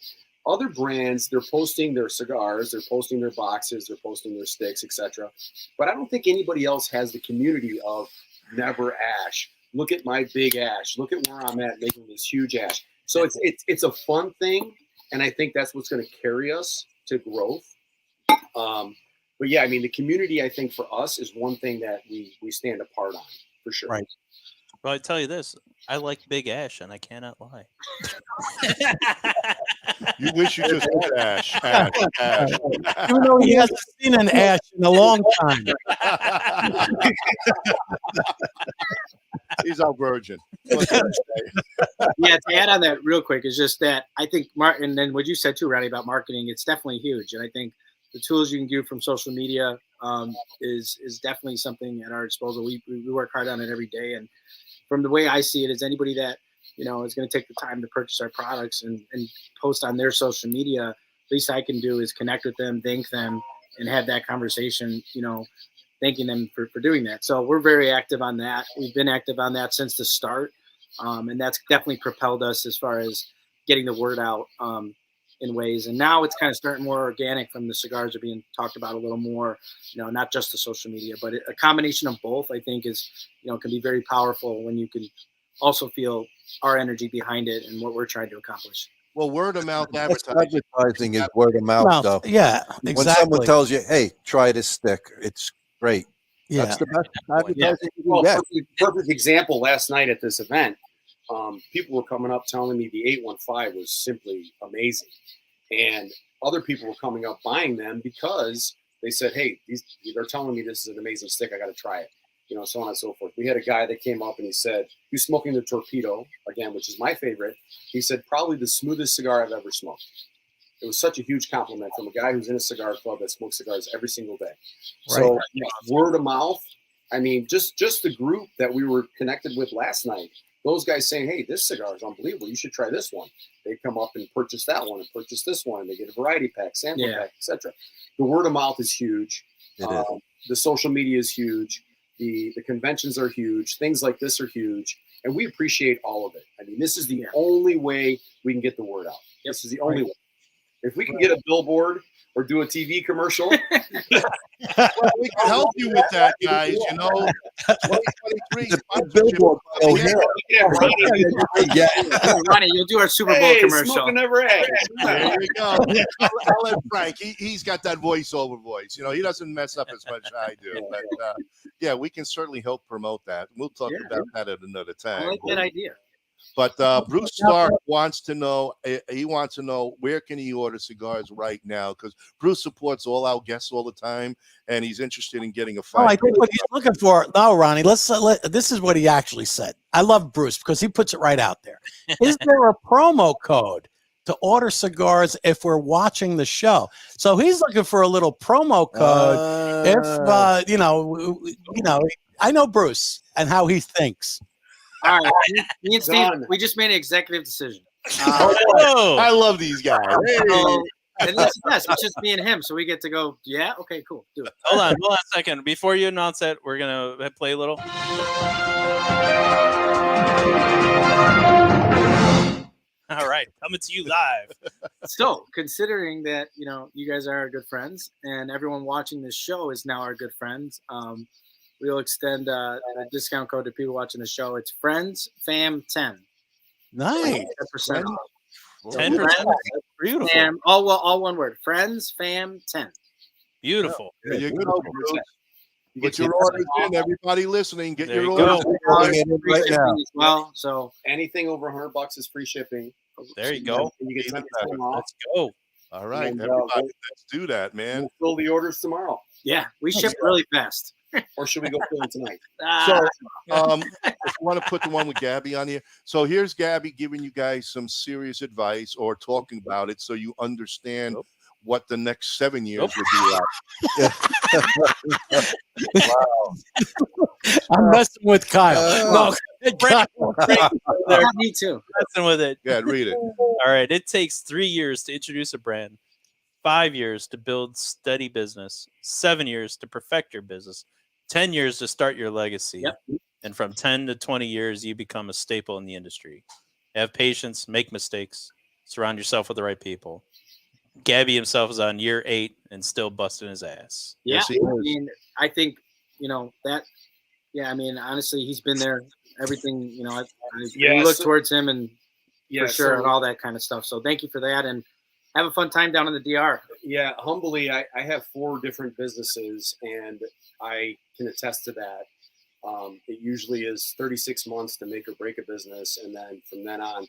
Other brands, they're posting their cigars, they're posting their boxes, they're posting their sticks, etc. But I don't think anybody else has the community of NeverAsh. Look at my big ash. Look at where I'm at making this huge ash. So it's a fun thing, and I think that's what's going to carry us to growth. But yeah, I mean, the community, I think for us is one thing that we stand apart on for sure. Right. Well, I tell you this, I like Big Ash, and I cannot lie. You wish you just had ash. Even though he hasn't seen an ash in a long time. He's our virgin. Yeah, to add on that real quick is just that I think Martin, and then what you said too, Ronnie, about marketing, it's definitely huge. And I think the tools you can do from social media is definitely something at our disposal. We work hard on it every day. And from the way I see it, is anybody that, is going to take the time to purchase our products and post on their social media, least I can do is connect with them, thank them, and have that conversation, thanking them for doing that. So we're very active on that. We've been active on that since the start. And that's definitely propelled us as far as getting the word out in ways. And now it's kind of starting more organic from the cigars are being talked about a little more, not just the social media, but a combination of both, I think is, can be very powerful when you can also feel our energy behind it and what we're trying to accomplish. Well, word of mouth advertising is word of mouth, though. Yeah, exactly. When someone tells you, "Hey, try this stick," it's great. Yeah. That's the best advertising you Well, can get. perfect example last night at this event. People were coming up telling me the 815 was simply amazing. And other people were coming up buying them because they said, hey, they're telling me this is an amazing stick. I got to try it. So on and so forth. We had a guy that came up and he said, he was smoking the Torpedo, again, which is my favorite. He said, probably the smoothest cigar I've ever smoked. It was such a huge compliment from a guy who's in a cigar club that smokes cigars every single day. Right. So word of mouth, I mean, just the group that we were connected with last night, those guys saying, hey, this cigar is unbelievable. You should try this one. They come up and purchase that one and purchase this one. And they get a variety pack, sample pack, etc. The word of mouth is huge. The social media is huge. The conventions are huge. Things like this are huge. And we appreciate all of it. I mean, this is the only way we can get the word out. This is the only way. If we can get a billboard or do a TV commercial, well, we can help you with that, guys. 2023 billboard. Ronnie, you'll do our Super Bowl commercial. NeverAsh. There you go. I'll let Frank. He's got that voiceover voice. He doesn't mess up as much as I do. But yeah, we can certainly help promote that. We'll talk about that at another time. I like that idea. But Bruce Stark wants to know, where can he order cigars right now? Because Bruce supports all our guests all the time, and he's interested in getting a fight. I think what he's looking for, no, Ronnie, this is what he actually said. I love Bruce because he puts it right out there. Is there a promo code to order cigars if we're watching the show? So he's looking for a little promo code. I know Bruce and how he thinks. All right, me and Steve, we just made an executive decision. I love these guys. And it's just me and him, so we get to go. Yeah, okay, cool, do it. Hold on a second. Before you announce that, we're gonna play a little. All right, coming to you live. So, considering that you guys are our good friends, and everyone watching this show is now our good friends, we'll extend a discount code to people watching the show. It's Friends Fam 10. Nice. 10%. 10%. Beautiful. Fam, all one word. Friends Fam 10. Beautiful. There you go. Get your orders in. Everybody listening, get your orders in right now. As well. So anything over $100 is free shipping. There you go. And you get 10% off. Let's go. All right, everybody, let's do that, man. We'll fill the orders tomorrow. Yeah, we ship really fast. Or should we go fill them tonight? So, if you want to put the one with Gabby on here. So here's Gabby giving you guys some serious advice or talking about it so you understand what the next 7 years would be like. Wow. I'm messing with Kyle. Me too. Messing with it. Yeah, read it. All right. It takes 3 years to introduce a brand, 5 years to build steady business, 7 years to perfect your business, 10 years to start your legacy. And from 10 to 20 years, you become a staple in the industry. Have patience, make mistakes, surround yourself with the right people. Gabby himself is on year 8 and still busting his ass. Yeah, I think, that, honestly, he's been there. Everything, we look towards him and for sure and all that kind of stuff. So thank you for that. And have a fun time down in the DR. Yeah, humbly, I have 4 different businesses, and I can attest to that. It usually is 36 months to make or break a business, and then from then on,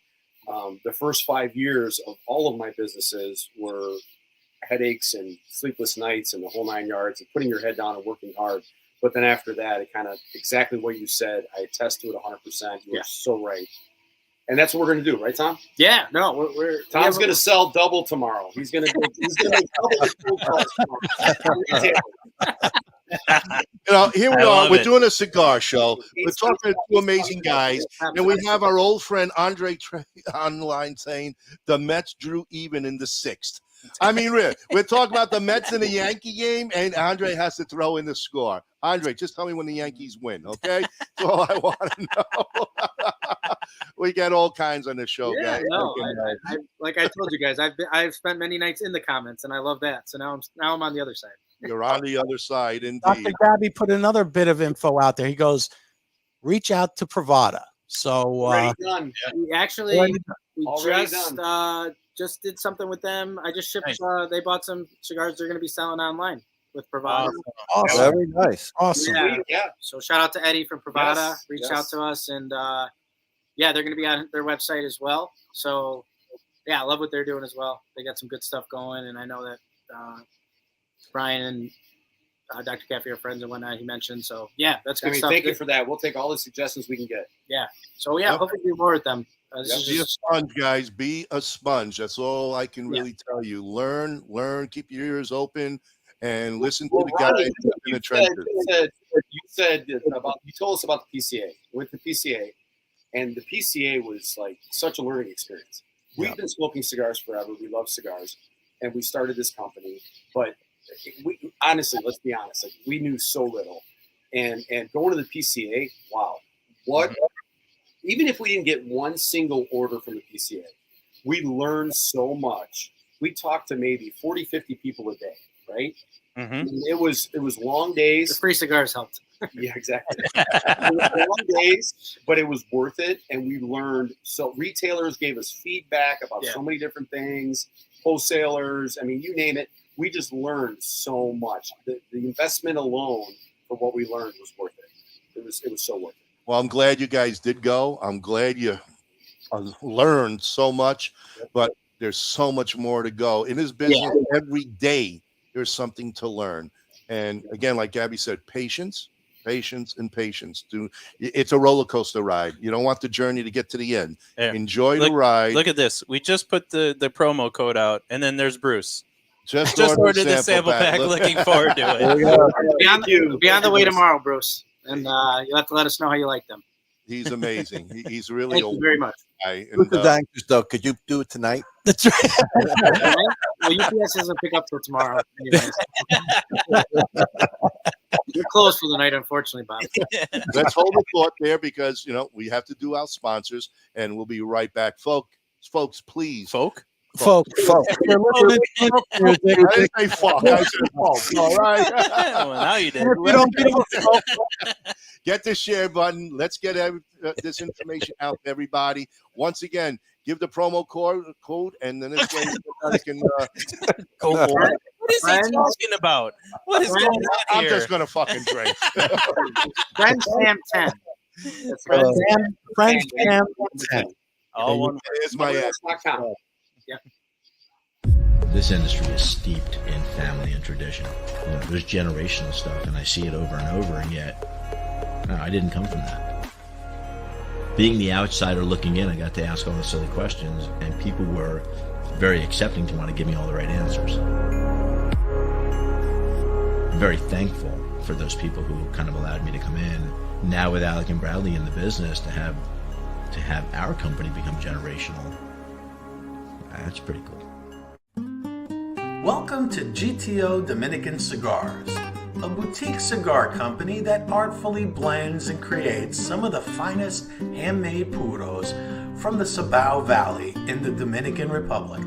the first 5 years of all of my businesses were headaches and sleepless nights and the whole 9 yards and putting your head down and working hard. But then after that, it kind of exactly what you said. I attest to it 100%. You're so right. And that's what we're going to do, right, Tom? Yeah, no, Tom's going to sell double tomorrow. He's going to double the here we are. We're doing a cigar show. We're talking to 2 amazing guys, and we have our old friend Andre online saying the Mets drew even in the 6th. I mean, we're talking about the Mets and the Yankee game, and Andre has to throw in the score. Andre, just tell me when the Yankees win, okay? That's all I want to know. We get all kinds on this show, guys. No, like I told you guys, I've spent many nights in the comments, and I love that. So now I'm on the other side. You're on the other side, indeed. Dr. Gabby put another bit of info out there. He goes, reach out to Pravada. So Already done. We just did something with them. I just shipped. They bought some cigars. They're going to be selling online with Pravada. Awesome. Very nice. Awesome. Yeah. So shout out to Eddie from Pravada. Yes, Reached out to us, and they're going to be on their website as well. So I love what they're doing as well. They got some good stuff going, and I know that Brian and Dr. Kafie are friends and whatnot. He mentioned. So that's good stuff. Thank you for that. We'll take all the suggestions we can get. Yeah. So hopefully do more with them. Be a sponge, guys. Be a sponge. That's all I can really tell you. Learn. Keep your ears open, and listen to the guys in the trenches. You told us about the PCA. With the PCA, and the PCA was like such a learning experience. We've been smoking cigars forever. We love cigars, and we started this company. But we honestly, let's be honest, like we knew so little, and going to the PCA, wow, what. Even if we didn't get one single order from the PCA, we learned so much. We talked to maybe 40, 50 people a day, right? Mm-hmm. It was long days. The free cigars helped. Yeah, exactly. It was long days, but it was worth it. And we learned. So retailers gave us feedback about so many different things. Wholesalers, I mean, you name it. We just learned so much. The investment alone for what we learned was worth it. It was so worth it. Well, I'm glad you guys did go. I'm glad you learned so much, but there's so much more to go. In this business, every day there's something to learn. And again, like Gabby said, patience, and patience. It's a roller coaster ride. You don't want the journey to get to the end. Yeah. Enjoy the ride. Look at this. We just put the promo code out, and then there's Bruce. Just ordered the sample pack. Looking forward to it. Be on the way tomorrow, Bruce. And you'll have to let us know how you like them. He's amazing. He's really Thank you very much. Who's anxious, though? Could you do it tonight? That's right. Well, UPS doesn't pick up till tomorrow. You're closed for the night, unfortunately, Bob. Let's hold the thought there because, we have to do our sponsors, and we'll be right back. Folks, please. Folk. I didn't say fuck. I said folk. All right. Well, now you did. Get the share button. Let's get this information out to everybody. Once again, give the promo code, and then this way you can go for it. What is he talking about? What is going on I'm here? just gonna fucking drink. Friends Sam 10. Friends Sam 10. All one. Here's my ass. This industry is steeped in family and tradition. There's generational stuff, and I see it over and over, and yet I didn't come from that. Being the outsider looking in, I got to ask all the silly questions, and people were very accepting to want to give me all the right answers. I'm very thankful for those people who kind of allowed me to come in. Now with Alec and Bradley in the business, to have our company become generational, that's pretty cool. Welcome to GTO Dominican Cigars, a boutique cigar company that artfully blends and creates some of the finest handmade puros from the Cibao Valley in the Dominican Republic.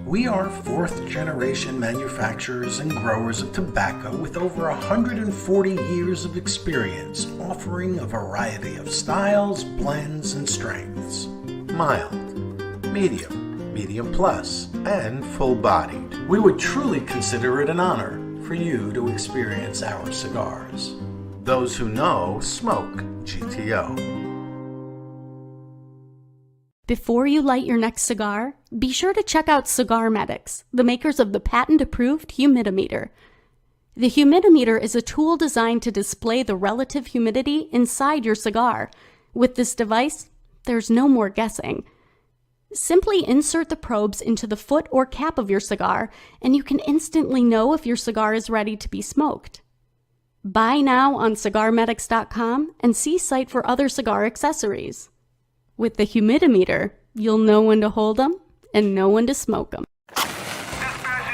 We are fourth-generation manufacturers and growers of tobacco with over 140 years of experience, offering a variety of styles, blends, and strengths. Mild, medium plus, and full-bodied. We would truly consider it an honor for you to experience our cigars. Those who know smoke GTO. Before you light your next cigar, be sure to check out Cigar Medics, the makers of the patent-approved humidimeter. The humidimeter is a tool designed to display the relative humidity inside your cigar. With this device, there's no more guessing. Simply insert the probes into the foot or cap of your cigar, and you can instantly know if your cigar is ready to be smoked. Buy now on cigarmedics.com and see site for other cigar accessories. With the humidimeter, you'll know when to hold them and know when to smoke them. Dispatch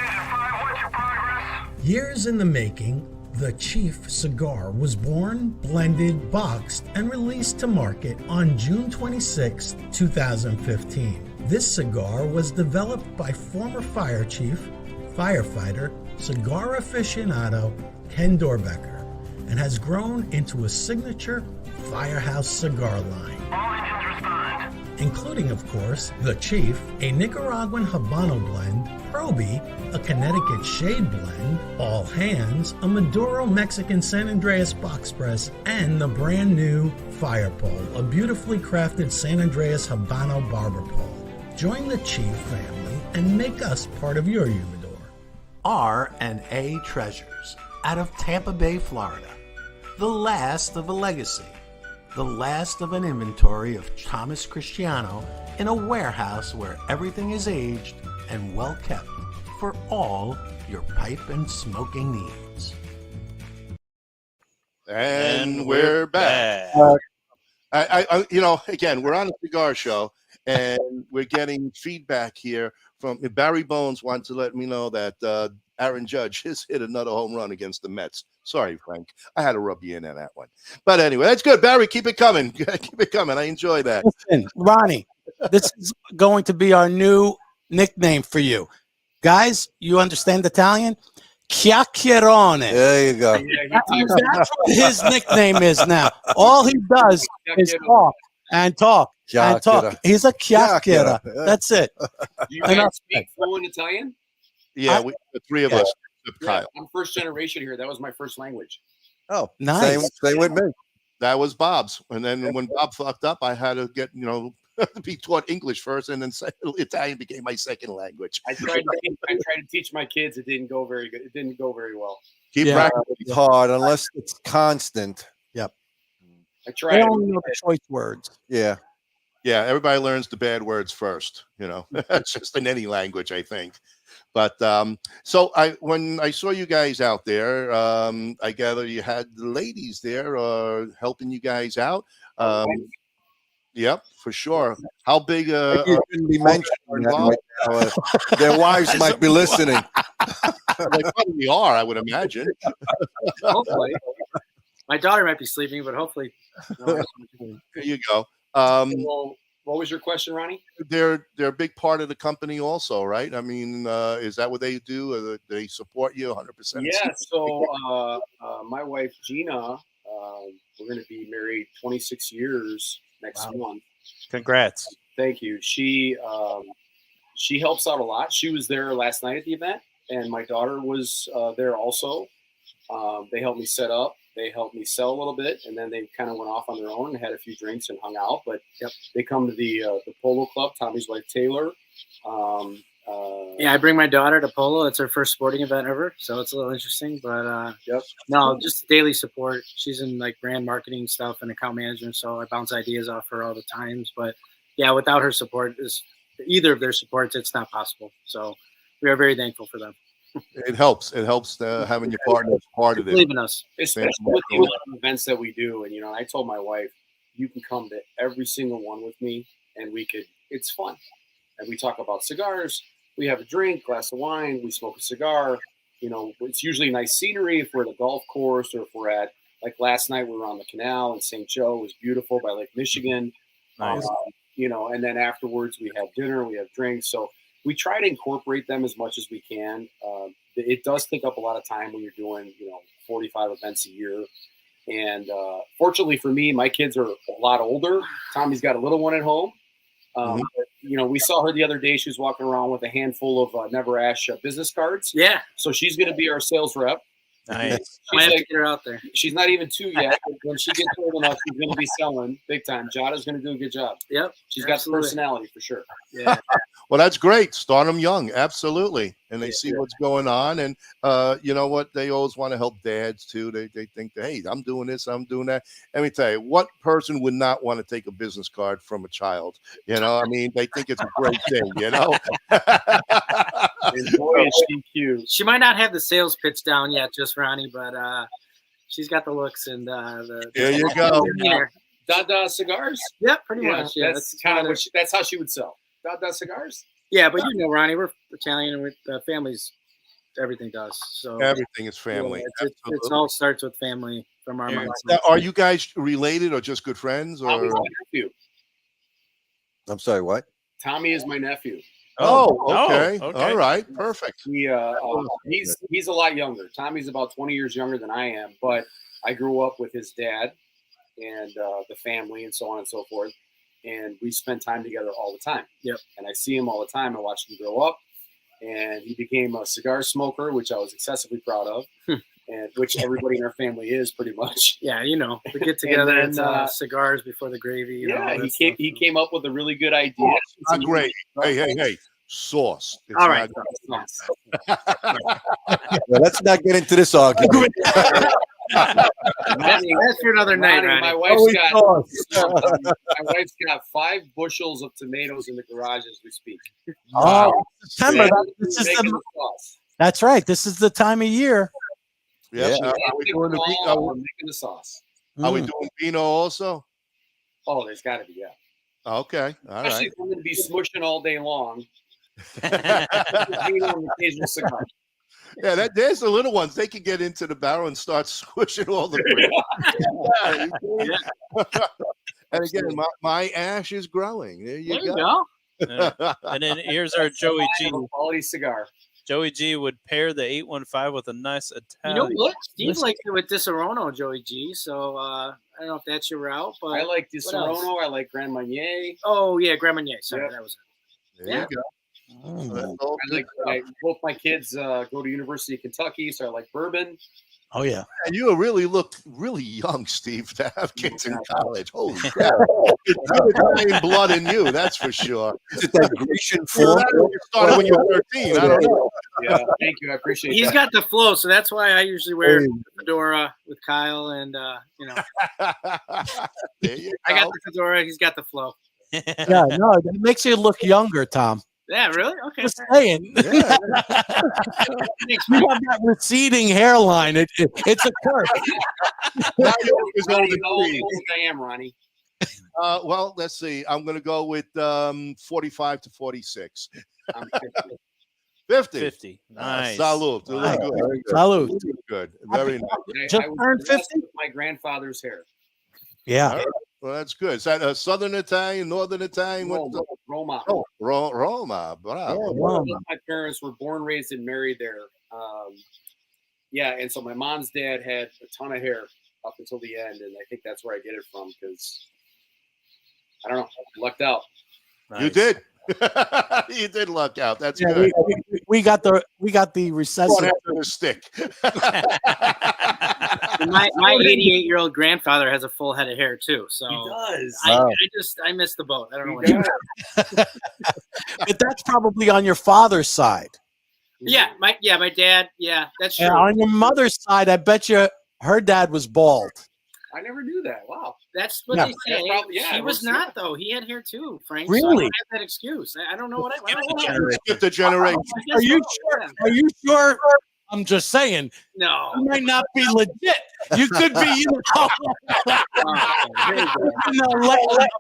Years in the making, the Chief cigar was born, blended, boxed, and released to market on June 26, 2015. This cigar was developed by former fire chief, firefighter, cigar aficionado Ken Dorbecker, and has grown into a signature firehouse cigar line. All engines respond. Including, of course, the Chief, a Nicaraguan Habano blend, Proby, a Connecticut Shade blend, All Hands, a Maduro Mexican San Andreas box press, and the brand new Fire Pole, a beautifully crafted San Andreas Habano barber pole. Join the Chief family and make us part of your humidor. RnA Treasures, out of Tampa Bay, Florida. The last of a legacy. The last of an inventory of Thomas Cristiano in a warehouse where everything is aged and well kept for all your pipe and smoking needs. And we're back. I again, we're on a cigar show, and we're getting feedback here from Barry Bones. Wants to let me know that Aaron Judge has hit another home run against the Mets. Sorry, Frank. I had to rub you in on that one. But anyway, that's good. Barry, keep it coming. Keep it coming. I enjoy that. Listen, Ronnie, this is going to be our new nickname for you. Guys, you understand Italian? Chiacchierone. There you go. That's what his nickname is now. All he does is talk and talk and talk. He's a chiacchiera. That's it. Do you guys speak fluent Italian? Yeah, the three of us. Yeah, I'm first generation here. That was my first language. Oh, nice. Same with me. That was Bob's. And then when Bob fucked up, I had to get, be taught English first, and then Italian became my second language. I tried to teach my kids. It didn't go very good. It didn't go very well. Keep practicing. It's hard unless it's constant. Yep. I tried. They only know the choice words. Yeah. Yeah, everybody learns the bad words first, It's just in any language, I think. But so when I saw you guys out there, I gather you had the ladies there helping you guys out. Yep, for sure. How big? You shouldn't be mentioning that right now. Their wives might be listening. They probably are, I would imagine. Hopefully, my daughter might be sleeping, but hopefully. There you go. Well, what was your question, Ronnie? They're a big part of the company also, right? I mean, is that what they do? They support you 100%? Yeah, so my wife, Gina, we're going to be married 26 years next month. Congrats. Thank you. She helps out a lot. She was there last night at the event, and my daughter was there also. They helped me set up. They helped me sell a little bit, and then they kind of went off on their own and had a few drinks and hung out. But they come to the Polo Club, Tommy's wife, Taylor. Yeah, I bring my daughter to Polo. It's her first sporting event ever, so it's a little interesting. But no, just daily support. She's in like brand marketing stuff and account management, so I bounce ideas off her all the times. But yeah, without her support, either of their supports, it's not possible. So we are very thankful for them. It helps. It helps having your partner part of it. Believe in us, especially with the events that we do. And I told my wife, you can come to every single one with me, and it's fun. And we talk about cigars. We have a drink, glass of wine. We smoke a cigar. It's usually nice scenery if we're at a golf course or if we're at, like last night, we were on the canal in St. Joe. It was beautiful by Lake Michigan. Nice. And then afterwards we have dinner, we have drinks. So we try to incorporate them as much as we can. It does take up a lot of time when you're doing, 45 events a year. And fortunately for me, my kids are a lot older. Tommy's got a little one at home. But, we saw her the other day. She was walking around with a handful of NeverAsh business cards. Yeah. So she's going to be our sales rep. Nice. Might have to get her out there. She's not even 2 yet. But when she gets old enough, she's going to be selling big time. Jada's going to do a good job. Yep. She's got the personality for sure. Yeah. Well, that's great. Start them young. Absolutely. And they see what's going on. And you know what? They always want to help dads too. They think, hey, I'm doing this, I'm doing that. Let me tell you, what person would not want to take a business card from a child? They think it's a great thing, Boy, is she cute. She might not have the sales pitch down yet, just Ronnie, but she's got the looks and there you go. Dada Cigars? Yep, pretty much. Yeah, that's kind of that's how she would sell. Dada Cigars? Yeah, but Ronnie, we're Italian and with families everything does. So everything is family. Yeah, it all starts with family from our moms. Now, are you guys related or just good friends? Or Tommy's my nephew. I'm sorry, what? Tommy is my nephew. Okay. All right, perfect. He's a lot younger. Tommy's about 20 years younger than I am, but I grew up with his dad and the family and so on and so forth, and we spend time together all the time. Yep. And I see him all the time. I watched him grow up, and he became a cigar smoker, which I was excessively proud of, and which everybody in our family is pretty much. Yeah, we get together and cigars before the gravy. He came up with a really good idea. Not great. Hey. Sauce. It's all right. Well, let's not get into this argument. That's for another night, Ronnie. My wife's got 5 bushels of tomatoes in the garage as we speak. Oh, September. That's right. This is the time of year. Yes. Yeah. Are we doing we're making the sauce. Are we doing Pinot also? Oh, there's got to be, yeah. Okay. All right. Especially if I'm going to be smushing all day long. Occasional cigar. Yeah, there's the little ones. They can get into the barrel and start squishing all the. And again, my ash is growing. There you go. And then here's our Joey G. Quality cigar. Joey G would pair the 815 with a nice Italian. You know what? Steve likes it with Disaronno, Joey G. So I don't know if that's your route, but I like Disaronno. I like Grand Marnier. Oh yeah, Grand Marnier. Sorry, that was it. There you go. Both my kids go to University of Kentucky, so I like bourbon. Oh yeah, and you really look really young, Steve, to have kids in college. Holy crap! It's good Italian blood in you, that's for sure. Is it that Grecian form? You started when you were 13. I don't know. Yeah, thank you. I appreciate it. He's got the flow, so that's why I usually wear the fedora with Kyle, and there you I got the fedora. He's got the flow. Yeah, no, it makes you look younger, Tom. Yeah, really? Okay. Just saying. Yeah. You have that receding hairline. It's a curse. I am, Ronnie. Well, let's see. I'm going to go with 45 to 46. I'm 50. Nice. Salute. Nice. Good. Salute. Good. Very nice. Just turned 50. With my grandfather's hair. Yeah. Right. Well, that's good. Is that Southern Italian, Northern Italian? Roma. Oh, Roma. Bravo. My parents were born, raised, and married there. And so my mom's dad had a ton of hair up until the end, and I think that's where I get it from because I don't know, I lucked out. Nice. You did. You did luck out. That's good. We got the recessive stick. My 88-year-old grandfather has a full head of hair too. So he does. I missed the boat. I don't know what. But that's probably on your father's side. Yeah, my dad. Yeah, that's true. And on your mother's side, I bet you her dad was bald. I never knew that. Wow. That's what they say. He was not, though. He had hair too, Frank. Really? So I don't have that excuse. I don't know what I Skip the generation. Are you sure? Are you sure? I'm just saying. No. You might not be legit. You could be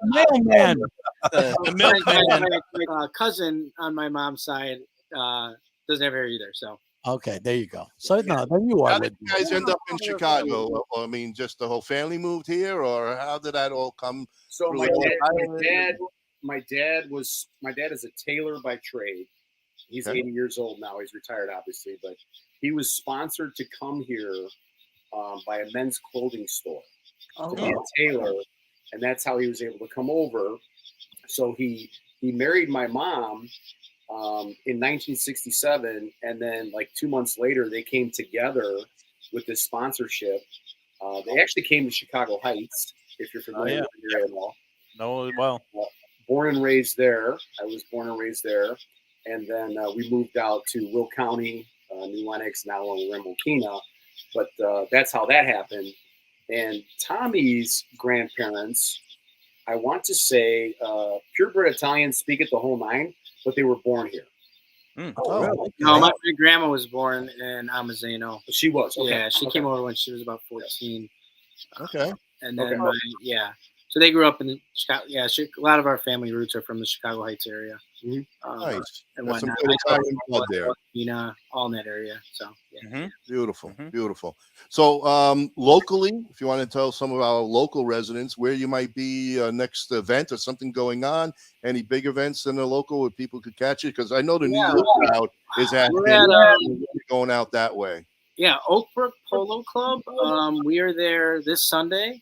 mailman. My cousin on my mom's side doesn't have hair either, so. Okay, there you go. So no, then you are. How did you guys end up in Chicago? I mean, just the whole family moved here, or how did that all come? So my dad is a tailor by trade. He's 80 years old now. He's retired, obviously, but he was sponsored to come here by a men's clothing store to be a tailor, and that's how he was able to come over. So he married my mom in 1967, and then like 2 months later they came together with this sponsorship. They actually came to Chicago Heights, if you're familiar with the area at all. No, well, born and raised there. I was born and raised there, and then we moved out to Will County, New Lenox, now on Remokina. But that's how that happened. And Tommy's grandparents, I want to say, purebred Italians, speak it the whole nine, but they were born here. Really? No, my grandma was born in Amazzano. She was? Okay. Yeah, she came over when she was about 14. Okay. And then, so they grew up in Chicago. Yeah, a lot of our family roots are from the Chicago Heights area. Nice. And That's some whatnot. good Italian blood there. All in that area. So yeah. Beautiful, beautiful. So locally, if you want to tell some of our local residents where you might be next event or something going on, any big events in the local where people could catch it, because I know the New York crowd is going out that way. Yeah, Oak Brook Polo Club. We are there this Sunday.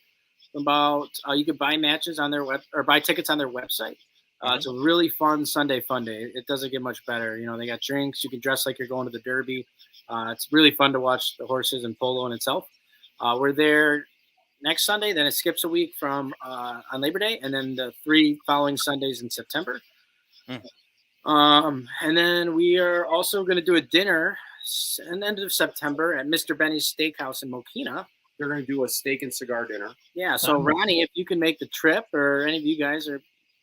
About you could buy matches on their buy tickets on their website. It's a really fun Sunday fun day. It doesn't get much better. You know, they got drinks. You can dress like you're going to the Derby. It's really fun to watch the horses and polo in itself. We're there next Sunday. Then it skips a week from on Labor Day, and then the 3 following Sundays in September. And then we are also going to do a dinner at the end of September at Mr. Benny's Steakhouse in Mokina. They're going to do a steak and cigar dinner. Yeah. So Ronnie, if you can make the trip, or any of you guys are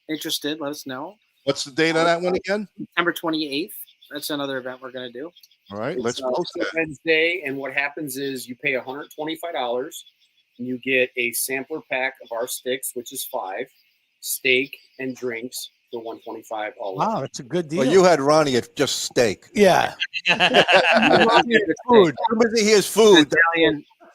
interested, let us know. What's the date on that one again? September 28th. That's another event we're going to do. All right, let's post that. Wednesday, and what happens is you pay $125, and you get a sampler pack of our sticks, which is 5, steak and drinks for $125. Wow, that's a good deal. Well, you had Ronnie at just steak. Yeah. Food. He has food.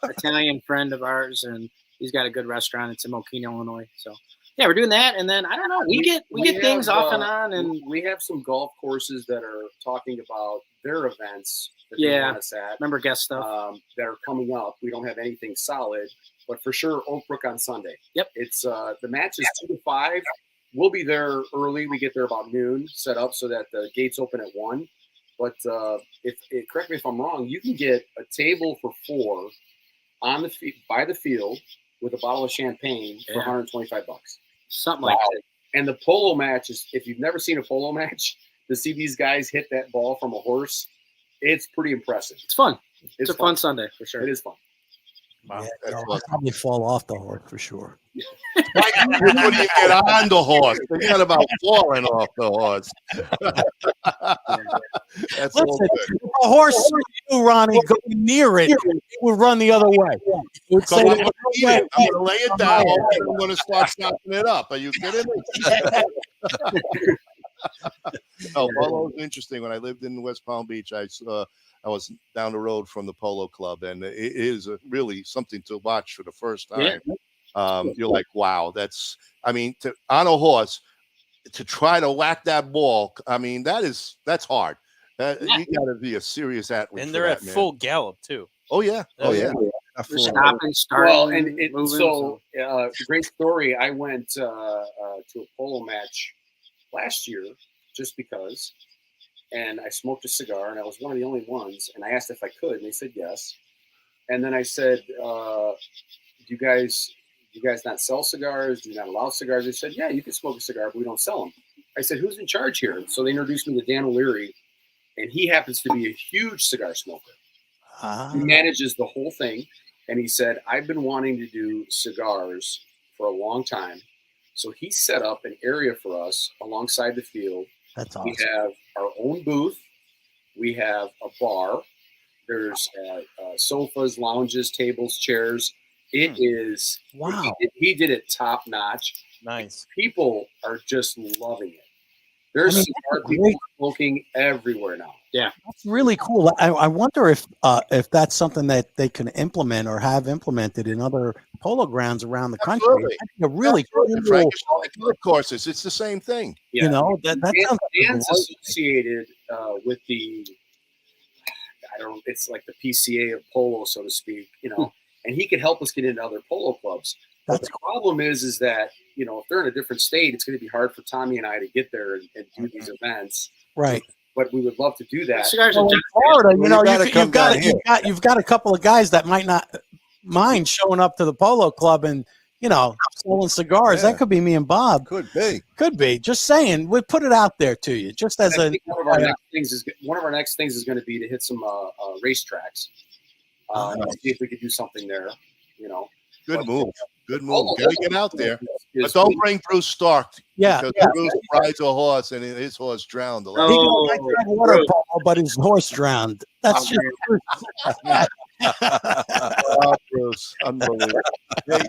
Italian friend of ours, and he's got a good restaurant. It's in Mokina, Illinois. So yeah, we're doing that, and then I don't know. We get things off and on, and we have some golf courses that are talking about their events. That they want us at. Remember guest stuff that are coming up. We don't have anything solid, but for sure, Oak Brook on Sunday. Yep, it's the match is 2 to 5. We'll be there early. We get there about noon, set up so that the gates open at 1. But correct me if I'm wrong, you can get a table for 4 on the by the field with a bottle of champagne for $125. Something like that. And the polo match is, if you've never seen a polo match, to see these guys hit that ball from a horse, it's pretty impressive. It's fun. It's a fun Sunday for sure. It is fun. Wow. Yeah, I'll probably fall off the horse for sure. Why would you get on the horse? Forget about falling off the horse. That's Listen, if a horse saw you, Ronnie, going near it, it would run the other way. I'm going to lay it down and I'm going to start chopping it up. Are you kidding me? Oh, polo is interesting. When I lived in West Palm Beach, I was down the road from the polo club, and it is really something to watch for the first time. You're like, wow, that's, I mean, on a horse, to try to whack that ball, I mean, that's hard. You got to be a serious athlete. And they're at full gallop too. Oh yeah. Oh yeah. Stopping, starting, well, and so great story. I went to a polo match last year just because, and I smoked a cigar, and I was one of the only ones. And I asked if I could, and they said yes. And then I said, "Do you guys not sell cigars? Do you not allow cigars?" They said, "Yeah, you can smoke a cigar, but we don't sell them." I said, "Who's in charge here?" So they introduced me to Dan O'Leary, and he happens to be a huge cigar smoker. He manages the whole thing. And he said, "I've been wanting to do cigars for a long time." So he set up an area for us alongside the field. That's awesome. We have our own booth. We have a bar. There's sofas, lounges, tables, chairs. It is, wow. He did it top notch. Nice. People are just loving it. There's cigar people smoking everywhere now. Yeah, that's really cool. I wonder if that's something that they can implement or have implemented in other polo grounds around the country. A really cool. Of course, it's the same thing. Yeah. You know, that Dan's associated with the, it's like the PCA of polo, so to speak. You know, and he can help us get into other polo clubs. But the problem is that, you know, if they're in a different state, it's going to be hard for Tommy and I to get there and do these events. Right. But we would love to do that. Well, in Florida, you know, you've got a couple of guys that might not mind showing up to the polo club and, you know, selling cigars. That could be me and Bob. Could be. Just saying, we put it out there to you, just as one of our next things is going to be to hit some racetracks. See if we could do something there. You know. Good move. Good move. Got to get out there. But don't bring Bruce Stark. Yeah. Because Bruce rides a horse and his horse drowned. He tried water polo, but his horse drowned. That's just Bruce. Unbelievable. Hey,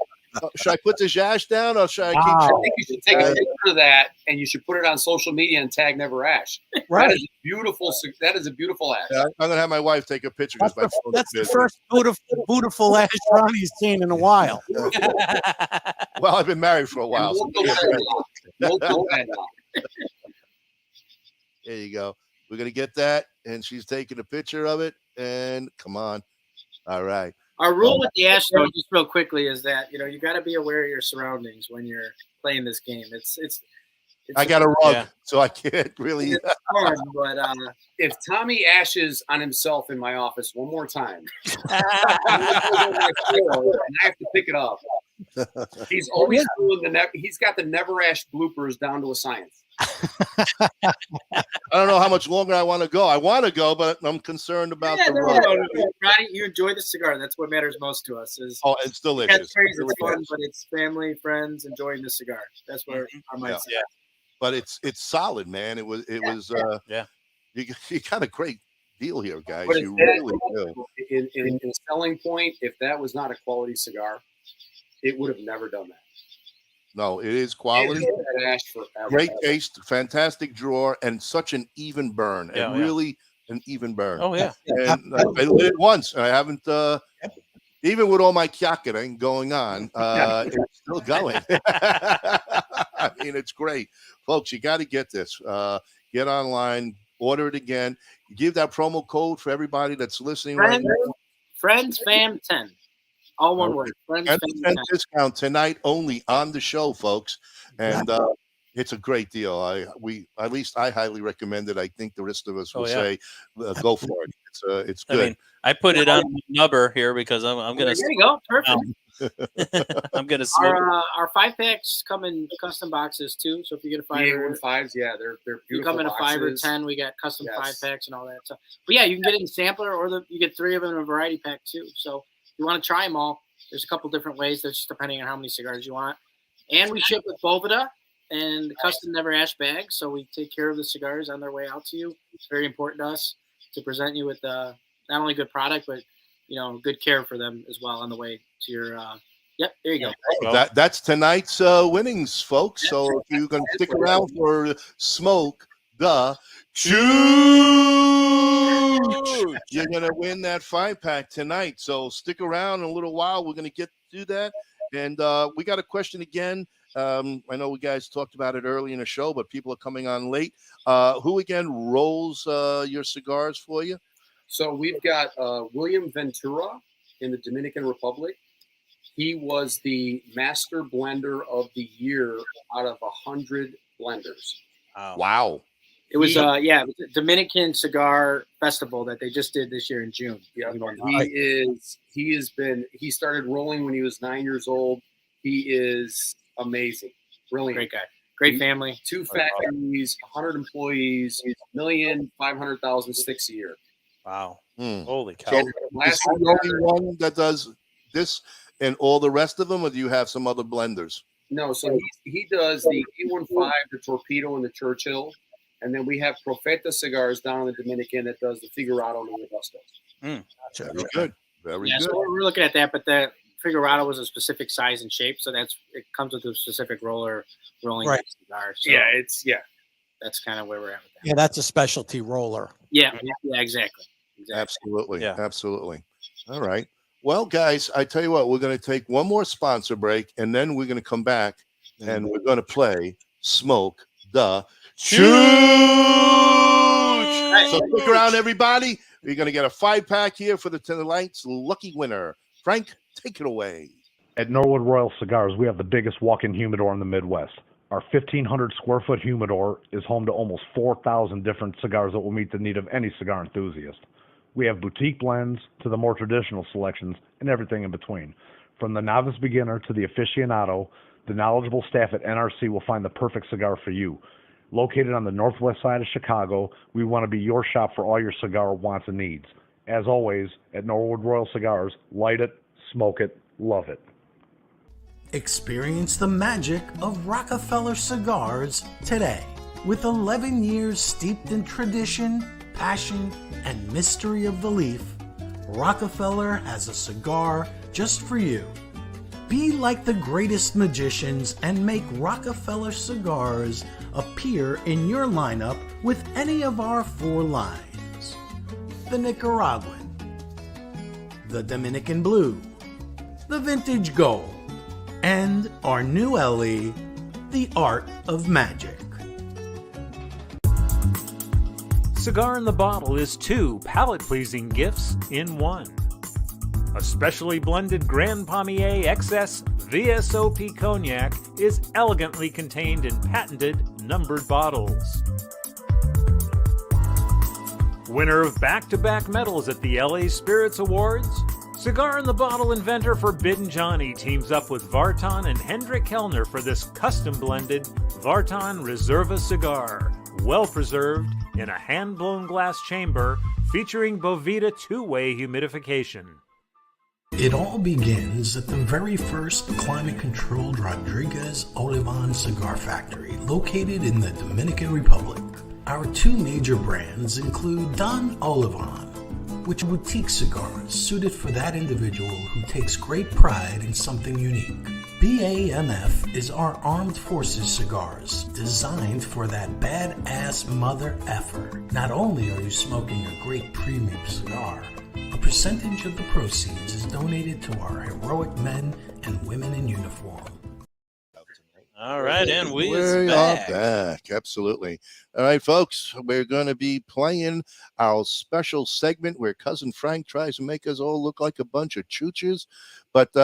Should I put the Zhash down or should I keep? I think you should take a picture of that and you should put it on social media and tag NeverAsh. Right. That is beautiful. That is a beautiful ash. Yeah, I'm gonna have my wife take a picture. That's the first beautiful ash Ronnie's seen in a while. Well, I've been married for a while. So there you go. We're gonna get that, and she's taking a picture of it. And come on, all right. Our rule with the ash, though, just real quickly, is that you got to be aware of your surroundings when you're playing this game. It's I got a rug, so I can't really. It's fun, but if Tommy ashes on himself in my office one more time, and I have to pick it up. He's always doing he's got the NeverAsh bloopers down to a science. I don't know how much longer I want to go. I want to go, but I'm concerned about the rug. Ronnie, you enjoy the cigar. That's what matters most to us. It's delicious. It's fun, but it's family, friends, enjoying the cigar. That's where our mindset. Yeah. But it's solid, man. It was you got a great deal here, guys. You really do. In a selling point, if that was not a quality cigar, it would have never done that. No, it is quality. Great taste, fantastic drawer, and such an even burn. Really an even burn. Oh, yeah. And I lit it once. And I haven't, even with all my kyakering going on, it's still going. I mean, it's great. Folks, you got to get this. Get online, order it again. Give that promo code for everybody that's listening right now. Friends Fam 10. All one word. Friends Fam 10. Discount tonight only on the show, folks. And it's a great deal. At least I highly recommend it. I think the rest of us will say, go for it. It's good. I mean, I put it on Nubber here because I'm going to. There you go. Perfect. I'm going to smoke. Our 5-packs come in custom boxes too. So if you get a 5 or 5s, they're beautiful. You come in a 5 or 10. We got custom 5-packs and all that stuff. But yeah, you can get it in sampler, or you get 3 of them in a variety pack too. So if you want to try them all, there's a couple different ways. That's just depending on how many cigars you want. And we ship with Boveda and custom NeverAsh bags, so we take care of the cigars on their way out to you. It's very important to us to present you with not only good product, but good care for them as well on the way to your. Yep, there you go. That's tonight's winnings, folks. So if you're going to stick around for Smoke the Shoot, you're going to win that 5-pack tonight. So stick around in a little while. We're going to get to that. And we got a question again. I know we guys talked about it early in the show, but people are coming on late. Who again rolls your cigars for you? So we've got William Ventura in the Dominican Republic. He was the master blender of the year out of 100 blenders. Wow. It was Dominican Cigar Festival that they just did this year in June. Yeah, he started rolling when he was 9 years old. He is amazing. Brilliant. Great guy. Great family. 2 factories, 100 employees, 1,500,000 sticks a year. Wow. Holy cow. So is he the only one that does this and all the rest of them, or do you have some other blenders? No, so he does the A15, the Torpedo, and the Churchill. And then we have Profeta Cigars down in the Dominican that does the Figurado and the Robustos. Very good. Very good. So we're looking at that, but the Figurado was a specific size and shape, so it comes with a specific rolling cigar. So that's kind of where we're at with that. Yeah, that's a specialty roller. Yeah, exactly. Absolutely. Yeah. Absolutely. All right. Well, guys, I tell you what, we're going to take one more sponsor break, and then we're going to come back and we're going to play Smoke the Shoot. So stick around, everybody. We're going to get a 5-pack here for tonight's lucky winner. Frank, take it away. At Norwood Royal Cigars, we have the biggest walk-in humidor in the Midwest. Our 1,500 square foot humidor is home to almost 4,000 different cigars that will meet the need of any cigar enthusiast. We have boutique blends to the more traditional selections and everything in between. From the novice beginner to the aficionado, the knowledgeable staff at NRC will find the perfect cigar for you. Located on the northwest side of Chicago, we want to be your shop for all your cigar wants and needs. As always, at Norwood Royal Cigars, light it, smoke it, love it. Experience the magic of Rockefeller Cigars today. With 11 years steeped in tradition, passion, and mystery of the leaf, Rockefeller has a cigar just for you. Be like the greatest magicians and make Rockefeller Cigars appear in your lineup with any of our 4 lines: the Nicaraguan, the Dominican Blue, the Vintage Gold, and our new LE, the Art of Magic. Cigar in the Bottle is 2 palate-pleasing gifts in 1. A specially blended Grand Pommier XS VSOP Cognac is elegantly contained in patented numbered bottles. Winner of back-to-back medals at the LA Spirits Awards, Cigar in the Bottle inventor Forbidden Johnny teams up with Vartan and Hendrik Kellner for this custom-blended Vartan Reserva cigar, well-preserved in a hand-blown glass chamber featuring Boveda 2-way humidification. It all begins at the very first climate-controlled Rodriguez Olivan cigar factory located in the Dominican Republic. Our 2 major brands include Don Olivan, which are boutique cigars suited for that individual who takes great pride in something unique. BAMF is our armed forces cigars, designed for that badass mother effer. Not only are you smoking a great premium cigar, a percentage of the proceeds is donated to our heroic men and women in uniform. All right, and we are back. back. Absolutely. All right, folks, we're going to be playing our special segment where Cousin Frank tries to make us all look like a bunch of chooches. But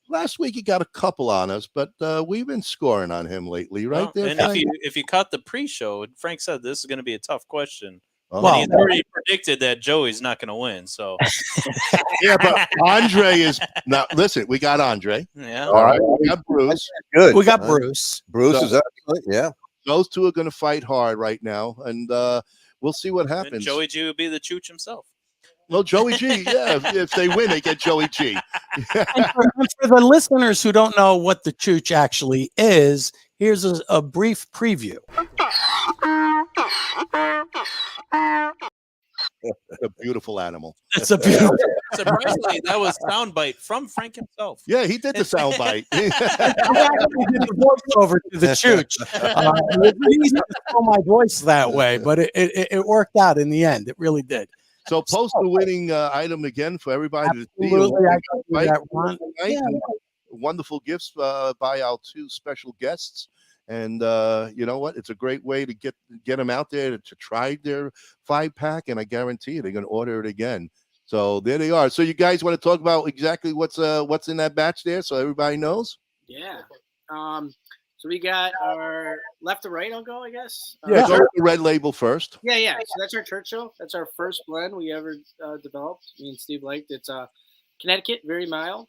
last week he got a couple on us, but we've been scoring on him lately, right? Well, there, and Frank? if you caught the pre-show, Frank said this is going to be a tough question. Well, And he already predicted that Joey's not going to win. So yeah, but Andre is now. Listen, we got Andre. Yeah. All right. We got Bruce. Good. We got Bruce. Bruce So- is excellent. Yeah. Those 2 are going to fight hard right now, and we'll see what and happens. Joey G would be the chooch himself. Well, Joey G, yeah. If they win, they get Joey G. And for the listeners who don't know what the chooch actually is, here's a brief preview. A beautifable animal. It's a beautiful. Surprisingly, that was soundbite from Frank himself. Yeah, he did the soundbite. I actually did the voiceover to the chooch. It was easy to throw my voice that way, but it worked out in the end. It really did. So post the winning item again for everybody to see. Absolutely, I got you Right? that one. Yeah. Wonderful gifts by our 2 special guests. And you know what? It's a great way to get them out there to try their 5-pack, and I guarantee you they're going to order it again. So there they are. So you guys want to talk about exactly what's in that batch there, so everybody knows? Yeah. So we got our left to right. I'll go, I guess. Yeah, go with the red label first. Yeah. So that's our Churchill. That's our first blend we ever developed. Me and Steve liked. It's Connecticut, very mild.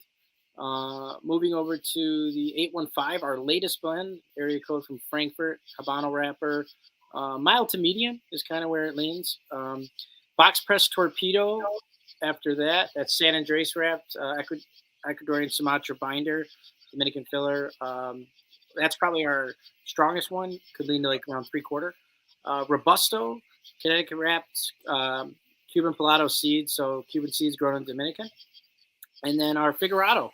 Moving over to the 815, our latest blend, area code from Frankfurt, Habano wrapper. Mild to medium is kind of where it leans. Box press torpedo. After that, that's San Andres wrapped, Ecuadorian Sumatra binder, Dominican filler. That's probably our strongest one. Could lean to like around 3/4. Robusto, Connecticut wrapped, Cuban Pilato seeds, so Cuban seeds grown in Dominican. And then our Figurado,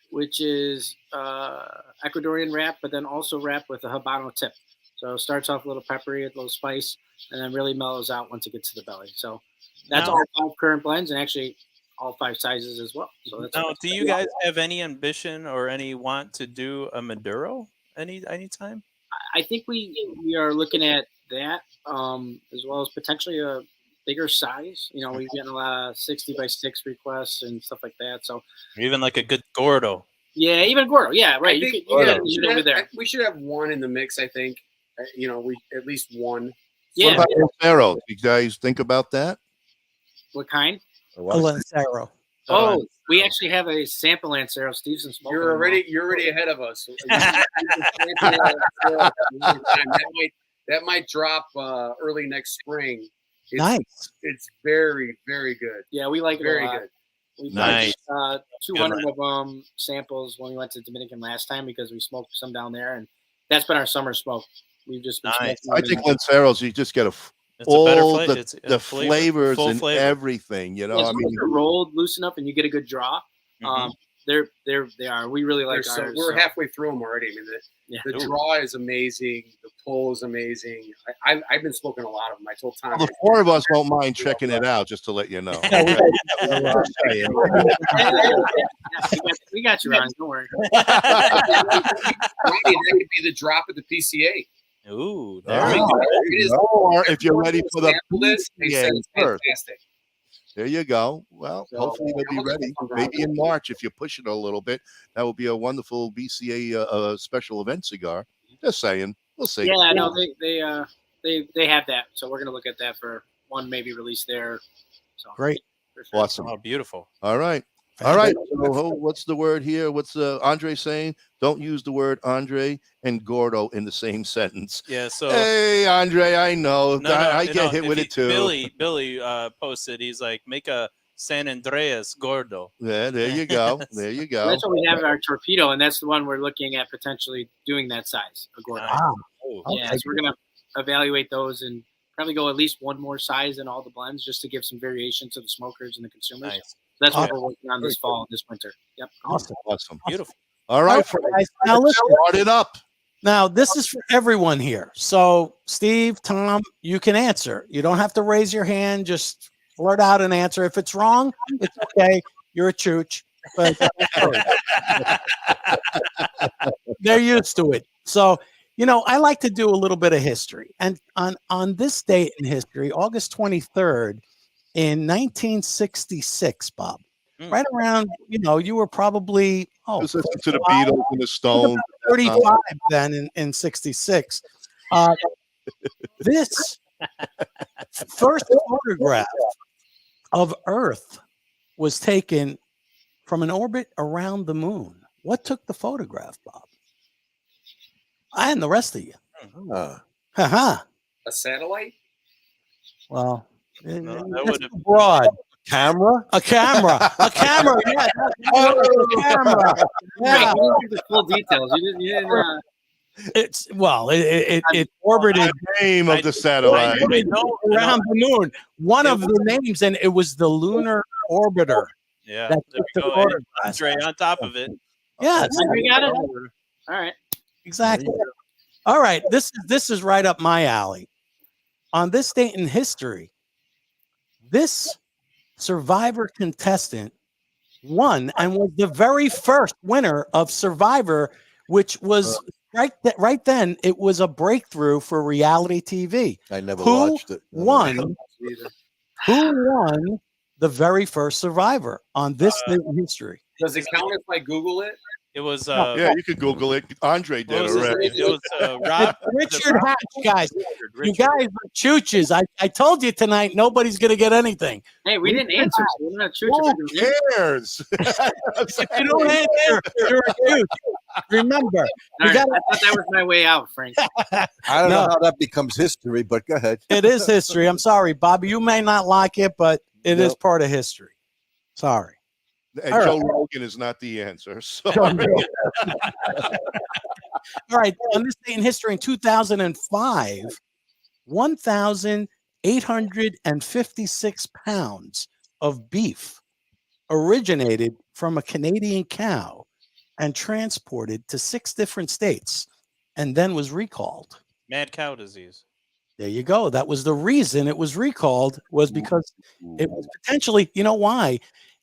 which is Ecuadorian wrap, but then also wrapped with a Habano tip. So it starts off a little peppery, a little spice, and then really mellows out once it gets to the belly. So that's all 5 current blends, and actually all 5 sizes as well. So that's Now, do you guys have any ambition or any want to do a Maduro anytime? I think we are looking at that as well as potentially a bigger size. You know, we're getting a lot of 60 by 6 requests and stuff like that. So Or even like a good Gordo. yeah, even Gordo. Yeah, right. I think, we should have one in the mix. I think, we at least one. What about Lancero? You guys think about that? What kind? A Lancero. Oh, we actually have a sample Lancero. Stevenson. You're already ahead of us. That might drop early next spring. Nice. It's very, very good. Yeah, we like it very a lot. good. We Nice. bought 200 of samples when we went to Dominican last time because we smoked some down there, and that's been our summer smoke. We've just been Nice. smoking I think Lanceros, you just get It's a better all flavor. the, It's a the flavor, flavors full and flavor. everything. You know, as I long as mean, they're rolled loose enough and you get a good draw. They are. We really like So ours. we're so. halfway through them already. I mean, the draw is amazing. The pull is amazing. I've been smoking a lot of them. I told Tom. Well, the four of us won't mind checking it out, just to let you know. We got you, Ron. Don't worry. That could be the drop of the PCA. Ooh, Or if you're ready for the they said it's first. fantastic. There you go. Well, hopefully they'll be ready. Maybe in March, if you push it a little bit, that will be a wonderful BCA special event cigar. Just saying, we'll see. Yeah, no, they have that, so we're gonna look at that for one maybe release there. So Great, sure. Awesome. Oh, beautiful. All right. All right. So what's the word here? What's Andre saying? Don't use the word Andre and Gordo in the same sentence. Yeah. So hey, Andre, I know. I get hit with it too. Billy posted. He's like, make a San Andreas Gordo. Yeah, there you go. There you go. That's what we have in our torpedo, and that's the one we're looking at potentially doing that size. A Gordo. Wow. Yeah, so we're gonna evaluate those and probably go at least one more size in all the blends just to give some variation to the smokers and the consumers. Nice. That's what we're working on this fall, this winter. Yep. Awesome. Beautiful. All right, guys, now listen. Start it up. Now, this is for everyone here. So, Steve, Tom, you can answer. You don't have to raise your hand. Just blurt out an answer. If it's wrong, it's okay. You're a chooch. But they're used to it. So, I like to do a little bit of history. And on this date in history, August 23rd, in 1966, Bob, right around, you were probably, Just listen to the Beatles and the Stones. 35 then in 66. This first photograph of Earth was taken from an orbit around the moon. What took the photograph, Bob? And the rest of you. A satellite? Well, that that's broad. Camera? A camera. A camera. Yeah. A camera. Yeah. The full details. You didn't It orbited the name of the satellite around the moon. One of the names, and it was the lunar orbiter. Yeah, that there took we the go. photograph. Andre on top of it. Yeah, we got it. All right. Exactly. All right. This is right up my alley. On this date in history, this Survivor contestant won and was the very first winner of Survivor, which was right then. It was a breakthrough for reality TV. I never watched it. Who won the very first Survivor on this date in history? Does it count if I Google it? It was yeah, you could Google it. Andre did already. It was Rob Richard Hatch, guys. You guys are chooches. I told you tonight nobody's gonna get anything. Hey, we didn't answer. So we're not Who cares? If you don't answer, you're a chooch. Remember, I thought that was my way out, Frank. I don't know how that becomes history, but go ahead. It is history. I'm sorry, Bobby. You may not like it, but it is part of history. Sorry. And Joe Rogan is not the answer. Sorry. All right. On this day in history, in 2005, 1,856 pounds of beef originated from a Canadian cow and transported to 6 different states and then was recalled. Mad cow disease. There you go. That was the reason it was recalled, was because it was potentially, you know why?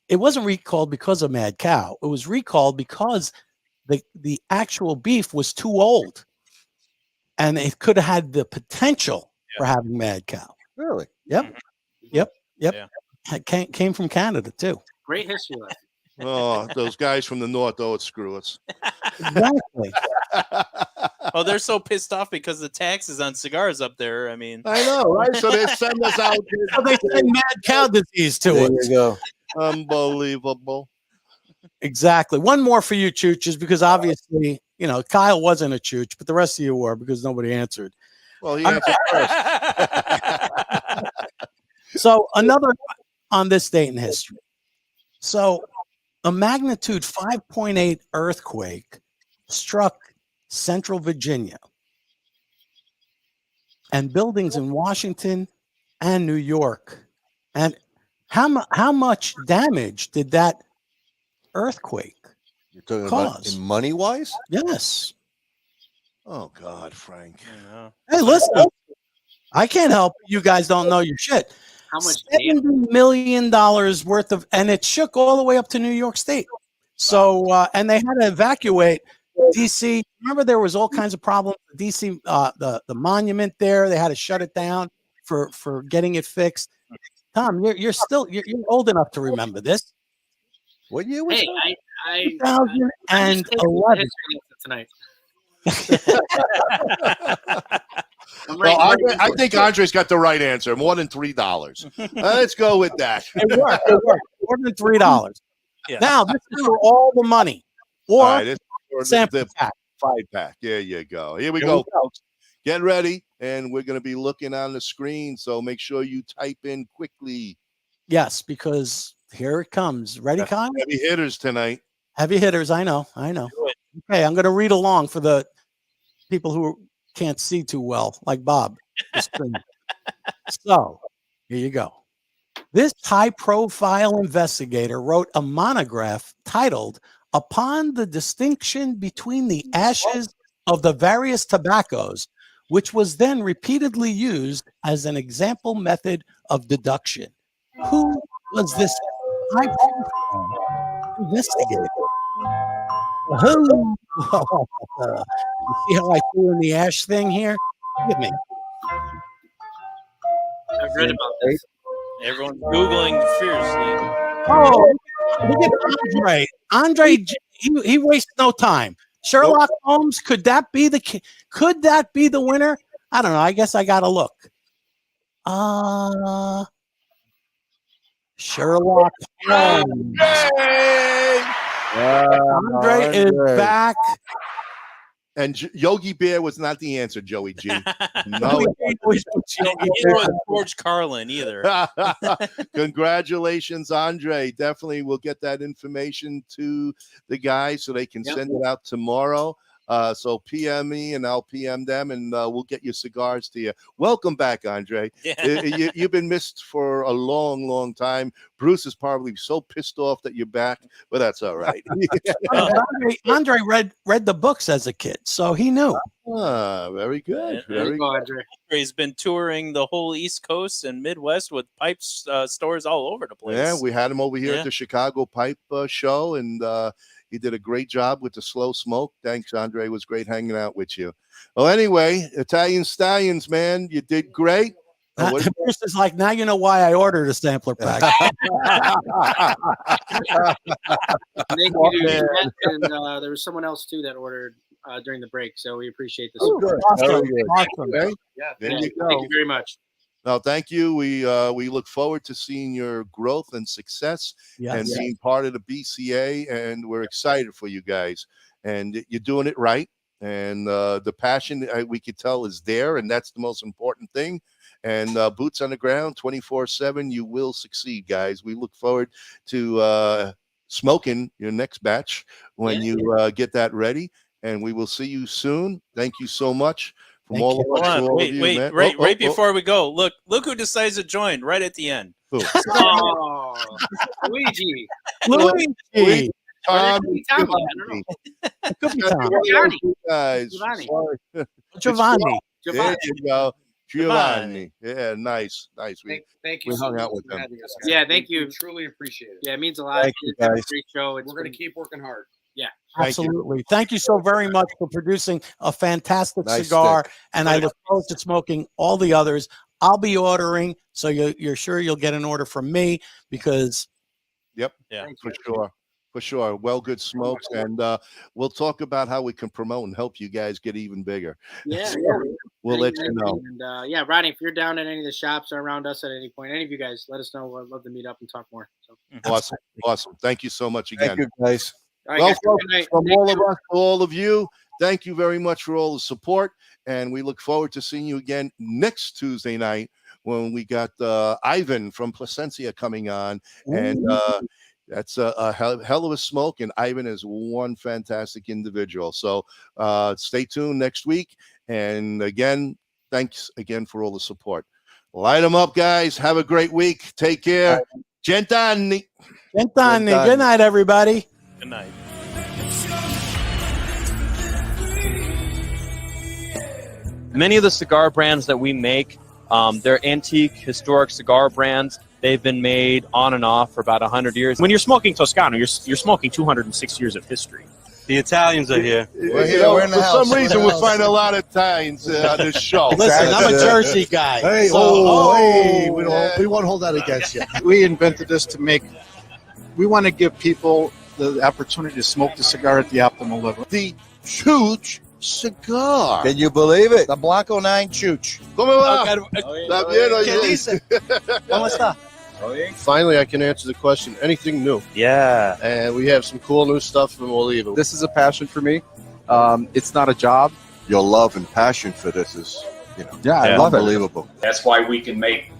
It wasn't recalled because of mad cow. It was recalled because the actual beef was too old, and it could have had the potential for having mad cow. Really? Yep. It came from Canada too. Great history lesson. Oh, those guys from the north, would screw us. Exactly. Oh, they're so pissed off because the taxes on cigars up there. I mean, I know, right? So they send us out. So they send mad cow disease to us. There you go. Unbelievable. Exactly. One more for you, chooches, because obviously, Kyle wasn't a chooch, but the rest of you were because nobody answered. Well, he answered first. So another on this date in history. So a magnitude 5.8 earthquake struck Central Virginia, and buildings in Washington and New York. And how much damage did that earthquake You're talking about caused. in money wise? Yes. Oh God, Frank. Hey, listen, I can't help it. You guys don't know your shit. How much? $70 million worth of, and it shook all the way up to New York State. So, and they had to evacuate DC. Remember, there was all kinds of problems. DC, the monument there, they had to shut it down for getting it fixed. Tom, you're old enough to remember this. What year was Hey, I 2011 tonight. Well, I think Andre's got the right answer. More than $3. Let's go with that. It worked. More than $3. Yeah. Now this is for all the money, or All right, this is for sample the pack. 5-pack. There you go. Here we go, folks. Get ready, and we're going to be looking on the screen. So make sure you type in quickly. Yes, because here it comes. Ready, Con? Heavy hitters tonight. Heavy hitters. I know. Okay, I'm going to read along for the people who can't see too well, like Bob. So here you go. This high-profile investigator wrote a monograph titled "Upon the Distinction Between the Ashes of the Various Tobaccos," which was then repeatedly used as an example method of deduction. Who was this high-profile investigator? Who? You see how I threw in the ash thing here? Look at me. I've read about this. Everyone's Googling fiercely. Oh, look at Andre. Andre, he wastes no time. Sherlock Holmes, could that be the winner? I don't know. I guess I gotta look. Sherlock Holmes. Andre is back. And Yogi Bear was not the answer, Joey G. No. It was George Carlin either. Congratulations, Andre. Definitely we'll get that information to the guys so they can send it out tomorrow. So PM me and I'll PM them, and we'll get your cigars to you. Welcome back, Andre. Yeah. You've been missed for a long, long time. Bruce is probably so pissed off that you're back, but that's all right. Andre read the books as a kid, so he knew. Very good. Very good. Andre. Andre's been touring the whole East Coast and Midwest with pipe stores all over the place. Yeah, we had him over here at the Chicago Pipe Show, and he did a great job with the slow smoke. Thanks, Andre. It was great hanging out with you. Well, anyway, Italian Stallions, man, you did great. Bruce is like, now you know why I ordered a sampler pack. Thank you to Matt, and there was someone else too that ordered during the break, so we appreciate this. Oh, good. Awesome. Okay. Yeah, There you go. Thank you very much. No, thank you. We look forward to seeing your growth and success and being part of the BCA, and we're excited for you guys. And you're doing it right, and the passion we could tell is there, and that's the most important thing. And boots on the ground, 24/7. You will succeed, guys. We look forward to smoking your next batch when you get that ready, and we will see you soon. Thank you so much. From all of us, all of you, man. Right before we go, look who decides to join right at the end. Who? Oh, Luigi. Luigi. Tommy. I don't know. Guys. Giovanni. There you go. Giovanni. Yeah, nice. Thank you. We hung out with them. Yeah, thank you. We truly appreciate it. Yeah, it means a lot. Thank you, It's a guys. great show. We're going to keep working hard. Yeah. Absolutely. Thank you so very much for producing a fantastic Nice cigar. stick. And I look forward to smoking all the others. I'll be ordering, so you're sure you'll get an order from me because. Yep. Yeah. For sure. Well, good smokes. And we'll talk about how we can promote and help you guys get even bigger. Yeah. We'll let you know. And yeah, Rodney, if you're down at any of the shops or around us at any point, any of you guys, let us know. I'd love to meet up and talk more. So. Awesome. Thank you so much again. Thank you, guys. All right, Well, guys, folks, good night. from Thank all you. of us to all of you, thank you very much for all the support. And we look forward to seeing you again next Tuesday night when we got Ivan from Placencia coming on. And that's a hell of a smoke. And Ivan is one fantastic individual. So stay tuned next week. And again, thanks again for all the support. Light them up, guys. Have a great week. Take care. Gentani. Good night, everybody. Good night. Many of the cigar brands that we make, they're antique, historic cigar brands. They've been made on and off for about 100 years. When you're smoking Toscano, you're smoking 206 years of history. The Italians are here. We're here. We're in the house. For some reason, we find a lot of Italians on this show. Listen, I'm a Jersey guy. Hey, so, we won't hold that against you. We invented this we want to give people the opportunity to smoke the cigar at the optimal level. The Chooch cigar. Can you believe it? The Blanco 9 Chooch. ¿Cómo va? ¿Está bien, oye? ¿Cómo está? Finally, I can answer the question. Anything new? Yeah. And we have some cool new stuff from Olivan. This is a passion for me. It's not a job. Your love and passion for this is, I love it. unbelievable. That's why we can make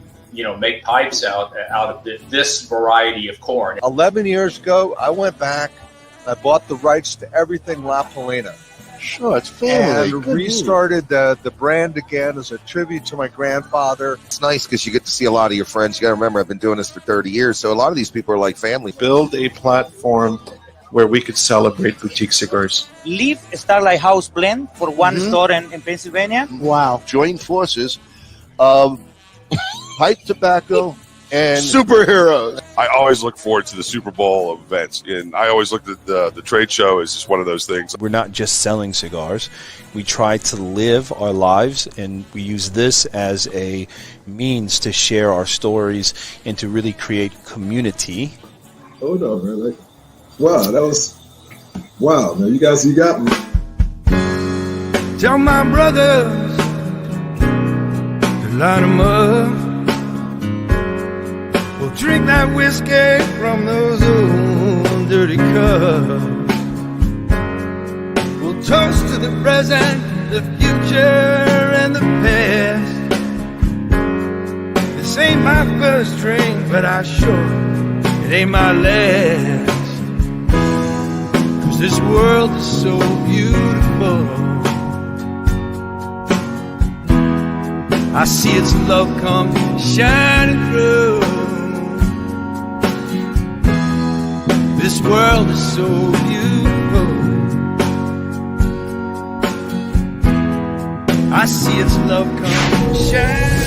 pipes out of this variety of corn. 11 years ago, I went back. I bought the rights to everything La Polina. Sure, it's family. And restarted the brand again as a tribute to my grandfather. It's nice because you get to see a lot of your friends. You got to remember, I've been doing this for 30 years, so a lot of these people are like family. Build a platform where we could celebrate boutique cigars. Leave Starlight House blend for one store in Pennsylvania. Wow. Join forces of pipe tobacco and superheroes. I always look forward to the Super Bowl events, and I always looked at the trade show as just one of those things. We're not just selling cigars. We try to live our lives, and we use this as a means to share our stories and to really create community. Hold on, man. Wow, that was wow, man. You got me. Tell my brothers to line them up. We'll drink that whiskey from those old dirty cups. We'll toast to the present, the future, and the past. This ain't my first drink, but it ain't my last. 'Cause this world is so beautiful. I see its love come shining through. This world is so beautiful. I see its love come shining.